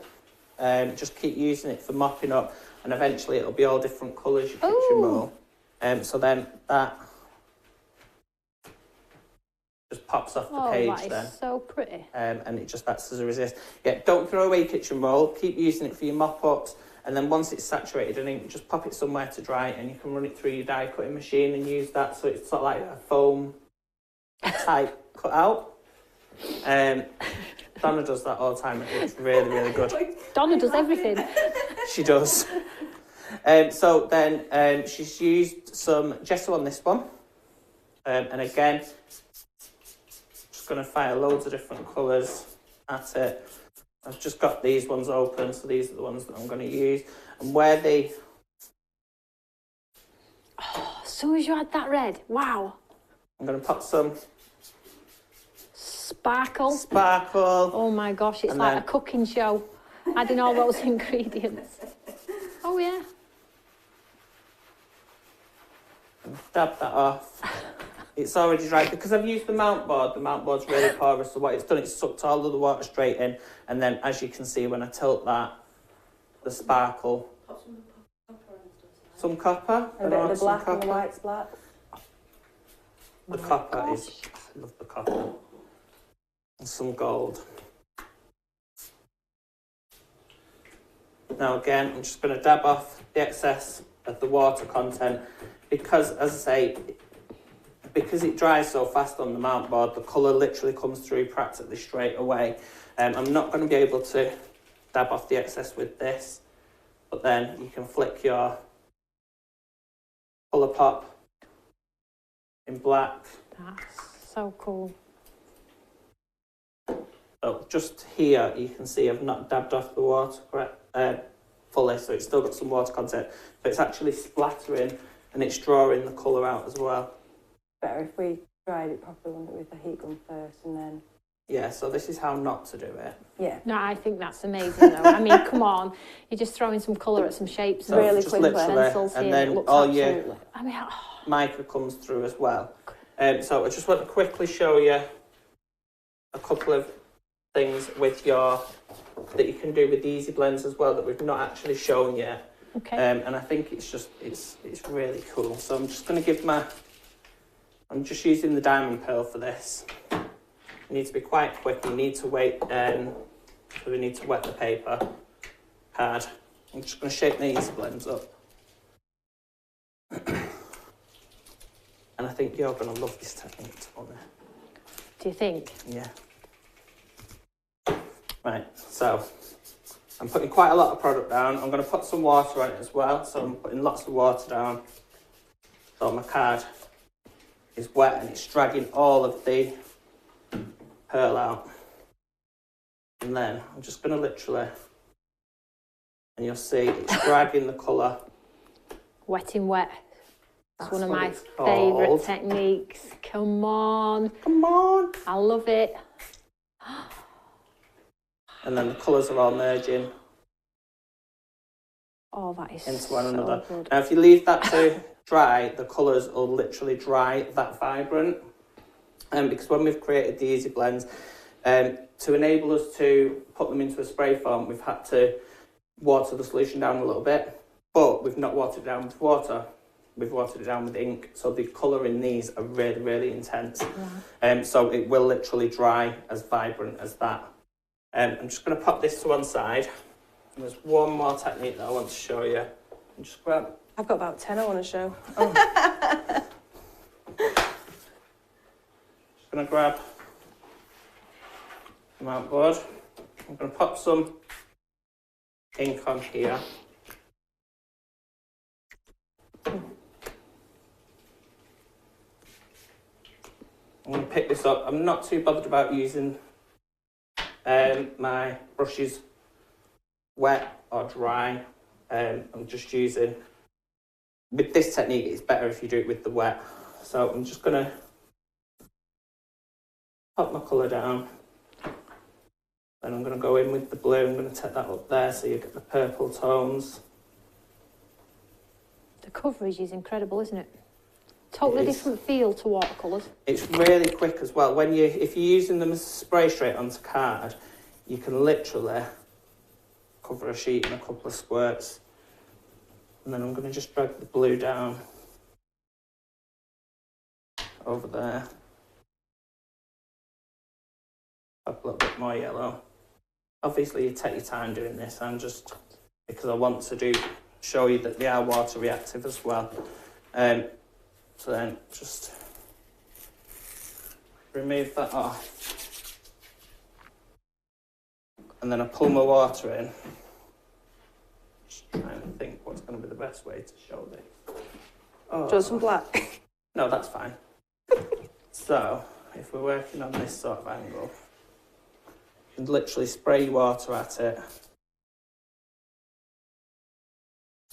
Just keep using it for mopping up, and eventually it'll be all different colours, your kitchen roll. So then that just pops off the page then. That is so pretty. And it just acts as a resist. Yeah, don't throw away your kitchen roll. Keep using it for your mop-ups. And then once it's saturated in ink, just pop it somewhere to dry, and you can run it through your die cutting machine and use that. So it's sort of like a foam type cut out. Donna does that all the time. It looks really, really good. Donna does everything. She does. So then she's used some gesso on this one. And again, going to fire loads of different colours at it. I've just got these ones open, so these are the ones that I'm going to use. And where they... Oh, as soon as you add that red, wow. I'm going to pop some... Sparkle. Oh my gosh, it's like a cooking show. Adding all those ingredients. Oh yeah. Dab that off. It's already dry because I've used the mount board. The mount board's really porous, so what it's done, it's sucked all of the water straight in, and then as you can see when I tilt that, the sparkle. Some copper. A bit of the black and the white's black. The copper is, I love the copper. And some gold. Now again, I'm just going to dab off the excess of the water content because, as I say, because it dries so fast on the mount board, the colour literally comes through practically straight away. I'm not going to be able to dab off the excess with this, but then you can flick your colour pop in black. That's so cool. So just here you can see I've not dabbed off the water fully, so it's still got some water content, but it's actually splattering and it's drawing the colour out as well. Better if we dried it properly, wouldn't it, with the heat gun first and then... Yeah, so this is how not to do it. Yeah. No, I think that's amazing though. I mean, come on, you're just throwing some colour at some shapes So really just quickly. Literally, and then all your mica comes through as well. So I just want to quickly show you a couple of things with that you can do with the easy blends as well that we've not actually shown yet. Okay. And I think it's really cool. So I'm just going to give I'm just using the diamond pearl for this. You need to be quite quick. You need to wait. So we need to wet the paper pad. I'm just going to shake the easy blends up. And I think you're going to love this technique, Tony. Do you think? Yeah. Right, so I'm putting quite a lot of product down. I'm going to put some water on it as well. So I'm putting lots of water down. So my card is wet and it's dragging all of the pearl out. And then I'm just going to literally, and you'll see it's dragging the colour. Wetting wet. That's one of my it's favourite techniques. Come on. Come on. I love it. And then the colours are all merging Oh, that is into one so another. good. Now, if you leave that to dry, the colours will literally dry that vibrant. Because when we've created the easy blends, to enable us to put them into a spray form, we've had to water the solution down a little bit, but we've not watered it down with water. We've watered it down with ink, so the colour in these are really, really intense. Yeah. So it will literally dry as vibrant as that. I'm just going to pop this to one side. And there's one more technique that I want to show you. Just grab. I've got about 10 I want to show. Oh. Just going to grab the mount board. I'm going to pop some ink on here. I'm going to pick this up. I'm not too bothered about using my brushes wet or dry. I'm just using, with this technique, it's better if you do it with the wet. So I'm just going to pop my colour down. Then I'm going to go in with the blue. I'm going to take that up there so you get the purple tones. The coverage is incredible, isn't it? Totally different feel to watercolours. It's really quick as well. If you're using them as a spray straight onto card, you can literally cover a sheet in a couple of squirts. And then I'm going to just drag the blue down over there. Up a little bit more yellow. Obviously, you take your time doing this. I'm just, because I want to show you that they are water reactive as well. So then just remove that off. And then I pull my water in. Just trying to think what's going to be the best way to show this. Oh. Do you want some black? No, that's fine. So, if we're working on this sort of angle, you can literally spray water at it.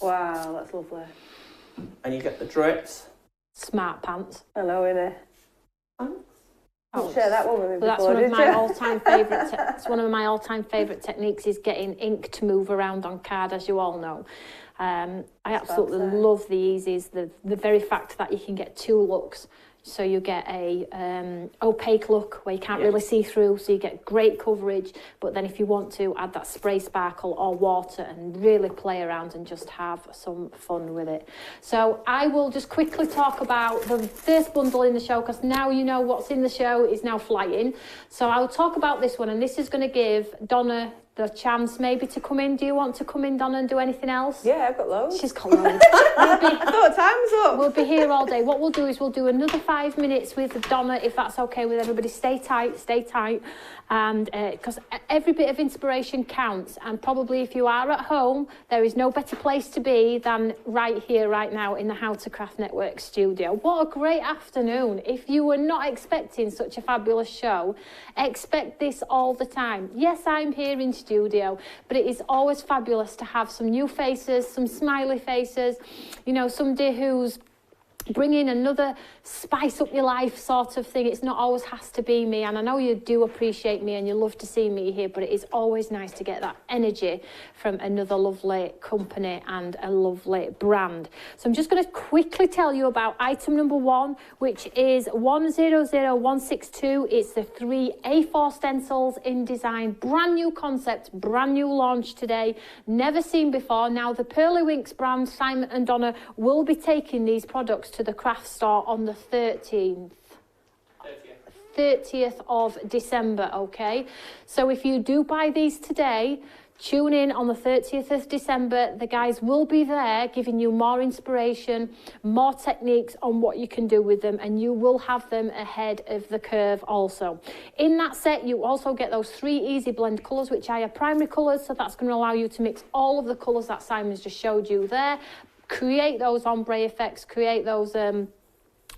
Wow, that's lovely. And you get the drips. Smart pants. Hello, innit? Oh, share that one with me that's before, one of my you? all-time favourite. It's one of my all-time favourite techniques is getting ink to move around on card, as you all know. I absolutely love the easies. The very fact that you can get two looks, so you get a opaque look where you can't really see through, so you get great coverage. But then if you want to add that spray sparkle or water and really play around and just have some fun with it. So I will just quickly talk about the first bundle in the show, because now you know what's in the show is now flying. So I'll talk about this one, and this is going to give Donna the chance maybe to come in. Do you want to come in, Donna, and do anything else? Yeah, I've got loads. She's got loads. I thought time was up. We'll be here all day. What we'll do is we'll do another 5 minutes with Donna, if that's okay with everybody. Stay tight, and because every bit of inspiration counts, and probably if you are at home, there is no better place to be than right here, right now, in the How to Craft Network studio. What a great afternoon. If you were not expecting such a fabulous show, expect this all the time. Yes, I'm here in studio, but it is always fabulous to have some new faces, some smiley faces, you know, somebody who's bringing another spice up your life sort of thing. It's not always has to be me, and I know you do appreciate me and you love to see me here, but it is always nice to get that energy from another lovely company and a lovely brand. So I'm just going to quickly tell you about item number 1, which is 100162. It's the 3 A4 stencils in design, brand new concept, brand new launch today, never seen before. Now the Pearlywinks brand, Simon and Donna, will be taking these products to the craft store on the 30th of December, okay? So if you do buy these today, tune in on the 30th of December. The guys will be there giving you more inspiration, more techniques on what you can do with them, and you will have them ahead of the curve also. In that set, you also get those 3 easy blend colours, which are your primary colours, so that's going to allow you to mix all of the colours that Simon's just showed you there. Create those ombre effects, create those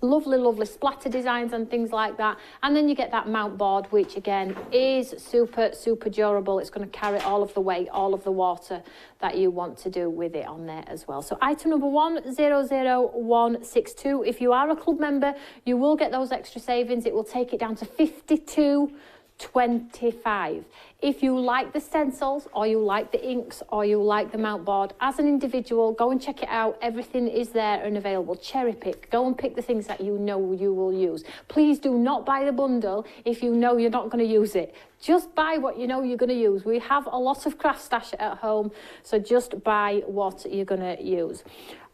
lovely splatter designs and things like that. And then you get that mount board, which again is super durable. It's going to carry all of the weight, all of the water that you want to do with it on there as well. So item number 100162. If you are a club member, you will get those extra savings. It will take it down to 52.25. If you like the stencils, or you like the inks, or you like the mount board, as an individual, go and check it out. Everything is there and available. Cherry pick. Go and pick the things that you know you will use. Please do not buy the bundle if you know you're not going to use it. Just buy what you know you're going to use. We have a lot of craft stash at home, so just buy what you're going to use.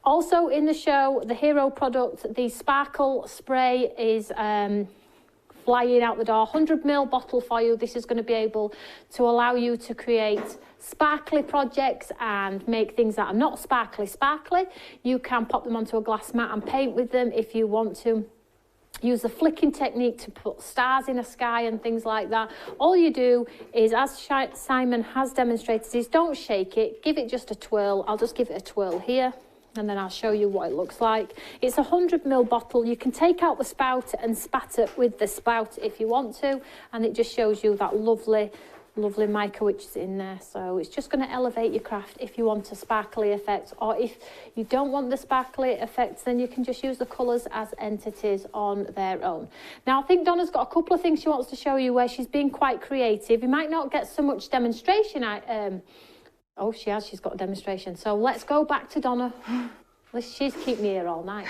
Also in the show, the hero product, the sparkle spray is flying out the door. 100ml bottle for you. This is going to be able to allow you to create sparkly projects and make things that are not sparkly. You can pop them onto a glass mat and paint with them if you want to. Use the flicking technique to put stars in a sky and things like that. All you do is, as Simon has demonstrated, is don't shake it, give it just a twirl. I'll just give it a twirl here, and then I'll show you what it looks like. It's a 100ml bottle. You can take out the spout and spatter with the spout if you want to, and it just shows you that lovely mica which is in there. So it's just going to elevate your craft if you want a sparkly effect, or if you don't want the sparkly effects, then you can just use the colours as entities on their own. Now I think Donna's got a couple of things she wants to show you where she's been quite creative. You might not get so much demonstration. Oh, she has. She's got a demonstration. So let's go back to Donna. She's keeping me here all night.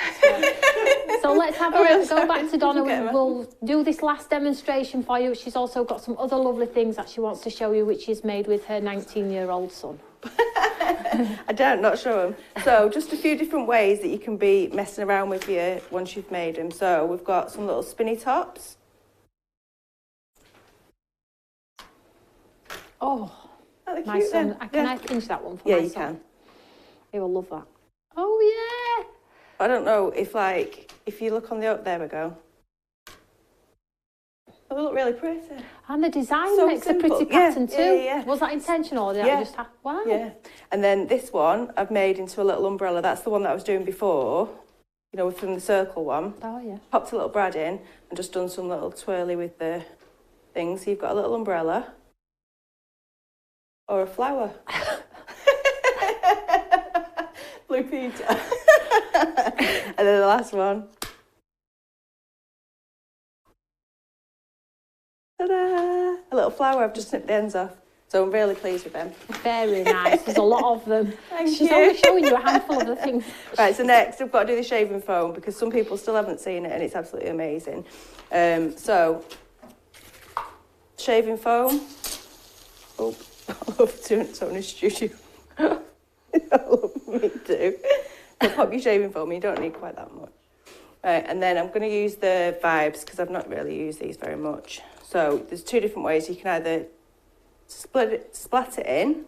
So let's have go back to Donna. We'll do this last demonstration for you. She's also got some other lovely things that she wants to show you, which is made with her 19-year-old son. I don't, not show them. So just a few different ways that you can be messing around with you once you've made them. So we've got some little spinny tops. Oh. My cute, son, can I pinch that one for my son? Yeah, you can. He will love that. Oh, yeah. I don't know if you look on the up, there we go. They look really pretty. And the design So makes simple. a pretty pattern too. Yeah. Was that intentional, or did I just have... Wow. Yeah. And then this one I've made into a little umbrella. That's the one that I was doing before, you know, from the circle one. Oh, yeah. Popped a little brad in and just done some little twirly with the things. So you've got a little umbrella. Or a flower. Blue Peter. And then the last one. Ta-da! A little flower. I've just snipped the ends off. So I'm really pleased with them. Very nice. There's a lot of them. She's only showing you a handful of the things. Right, so next I've got to do the shaving foam because some people still haven't seen it and it's absolutely amazing. So, shaving foam. Oh. I love doing it so in a studio. I love me too. So pop your shaving foam, you don't need quite that much. Right, and then I'm going to use the vibes because I've not really used these very much. So there's 2 different ways. You can either splat it in.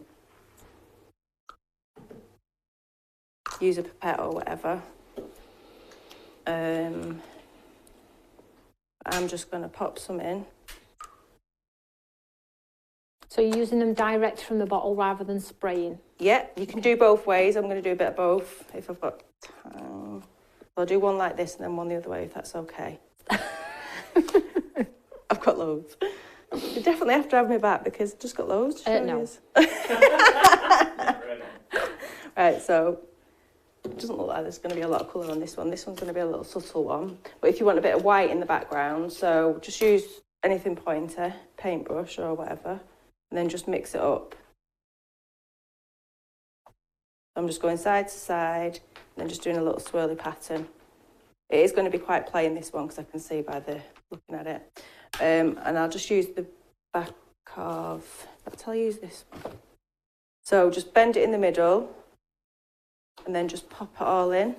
Use a pipette or whatever. I'm just going to pop some in. So you're using them direct from the bottle rather than spraying? Yeah, you can do both ways. I'm going to do a bit of both if I've got time. I'll do one like this and then one the other way if that's okay. I've got loads. You definitely have to have me back because I've just got loads to show no. Right, so it doesn't look like there's going to be a lot of colour on this one. This one's going to be a little subtle one. But if you want a bit of white in the background, so just use anything pointer, paintbrush or whatever, and then just mix it up. I'm just going side to side and then just doing a little swirly pattern. It is going to be quite plain, this one, because I can see by the looking at it. And I'll just use the back of, I'll use this one. So just bend it in the middle and then just pop it all in.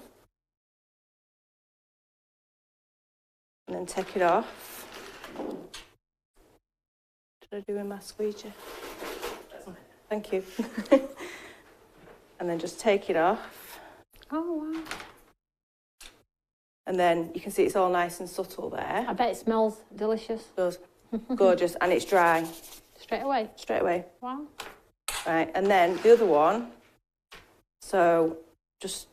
And then take it off. Did I do a mask squeegee? Thank you. And then just take it off. Oh, wow. And then you can see it's all nice and subtle there. I bet it smells delicious. It does. Gorgeous. And it's dry. Straight away? Straight away. Wow. Right, and then the other one, so just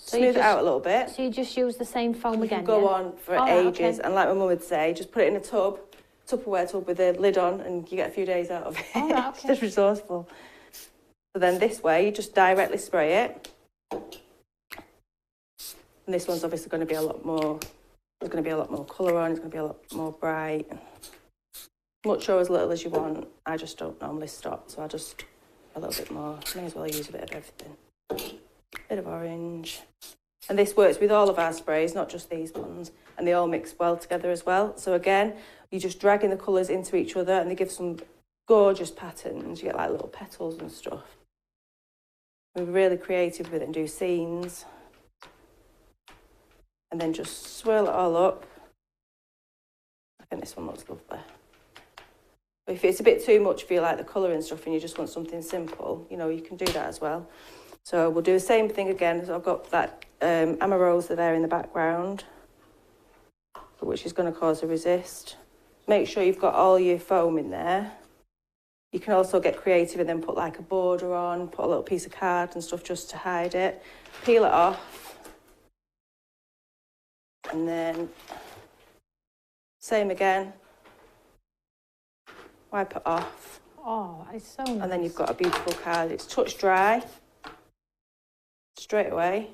smooth it out a little bit. So you just use the same foam again, Go on for ages. Okay. And like my mum would say, just put it in a tub, Tupperware tub with a lid on, and you get a few days out of it. Oh, right, okay. It's just resourceful. So then this way, you just directly spray it. And this one's obviously going to be a lot more, there's going to be a lot more colour on, it's going to be a lot more bright. Much or as little as you want. I just don't normally stop, so I just a little bit more. May as well use a bit of everything. Bit of orange. And this works with all of our sprays, not just these ones. And they all mix well together as well. So again, you're just dragging the colours into each other and they give some gorgeous patterns. You get like little petals and stuff. We're really creative with it and do scenes. And then just swirl it all up. I think this one looks lovely. But if it's a bit too much for you, like the colour and stuff, and you just want something simple, you know, you can do that as well. So we'll do the same thing again. So I've got that Amarose there in the background, which is going to cause a resist. Make sure you've got all your foam in there. You can also get creative and then put like a border on, put a little piece of card and stuff just to hide it. Peel it off. And then, same again. Wipe it off. Oh, that is so nice. And then you've got a beautiful card. It's touch dry. Straight away.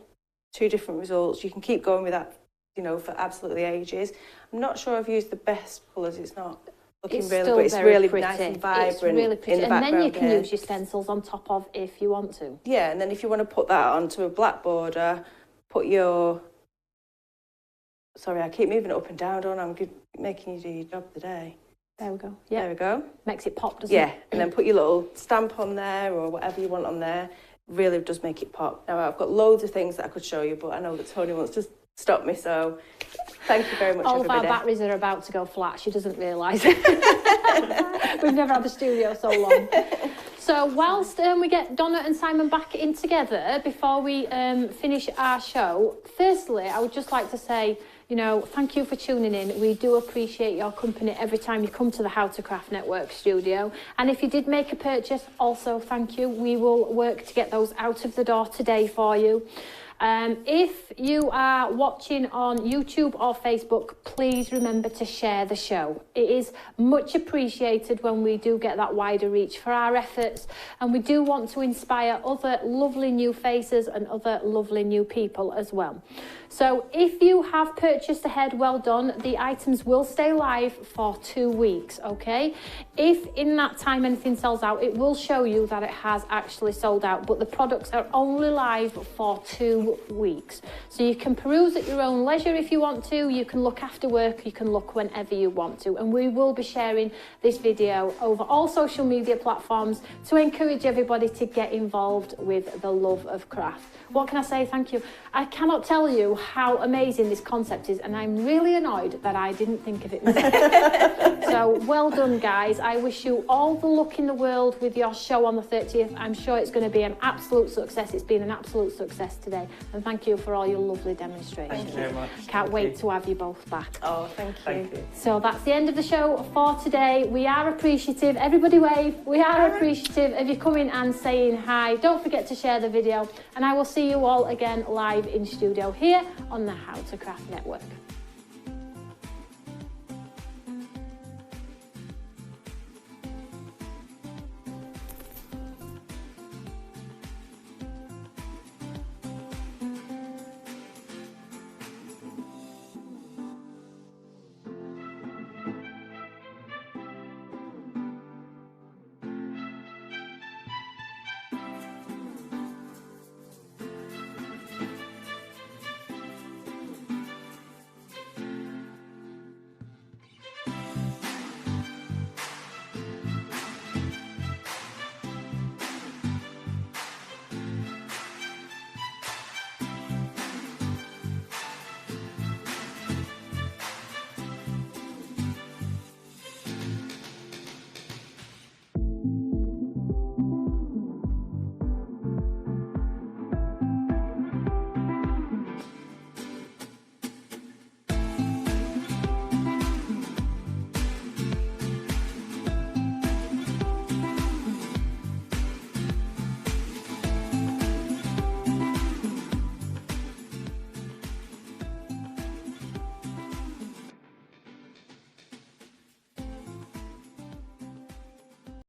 Two different results. You can keep going with that, you know, for absolutely ages. I'm not sure I've used the best colours. It's not looking really, but it's really pretty. Nice and vibrant. It's really pretty. And then you can use your stencils on top of if you want to. Yeah, and then if you want to put that onto a black border, put your... Sorry, I keep moving it up and down, don't I? I'm making you do your job today. There we go. Yeah. There we go. Makes it pop, doesn't it? Yeah, and then put your little stamp on there or whatever you want on there. Really does make it pop. Now, I've got loads of things that I could show you, but I know that Tony wants to stop me, so thank you very much, All everybody. of our batteries are about to go flat. She doesn't realise. We've never had the studio so long. So whilst we get Donna and Simon back in together, before we finish our show, firstly, I would just like to say, you know, thank you for tuning in. We do appreciate your company every time you come to the How to Craft Network studio. And if you did make a purchase, also thank you. We will work to get those out of the door today for you. If you are watching on YouTube or Facebook, please remember to share the show. It is much appreciated when we do get that wider reach for our efforts, and we do want to inspire other lovely new faces and other lovely new people as well. So if you have purchased ahead, well done. The items will stay live for 2 weeks, okay? If in that time anything sells out, it will show you that it has actually sold out, but the products are only live for 2 2 weeks. So you can peruse at your own leisure if you want to, you can look after work, you can look whenever you want to. And we will be sharing this video over all social media platforms to encourage everybody to get involved with the love of craft. What can I say? Thank you. I cannot tell you how amazing this concept is, and I'm really annoyed that I didn't think of it myself. So well done, guys. I wish you all the luck in the world with your show on the 30th. I'm sure it's going to be an absolute success. It's been an absolute success today, and thank you for all your lovely demonstrations. Thank you very much. Can't wait to have you both back. Oh, thank you. Thank you. So that's the end of the show for today. We are appreciative. Everybody wave. We are appreciative of you coming and saying hi. Don't forget to share the video, and I will see you all again live in studio here on the How to Craft Network.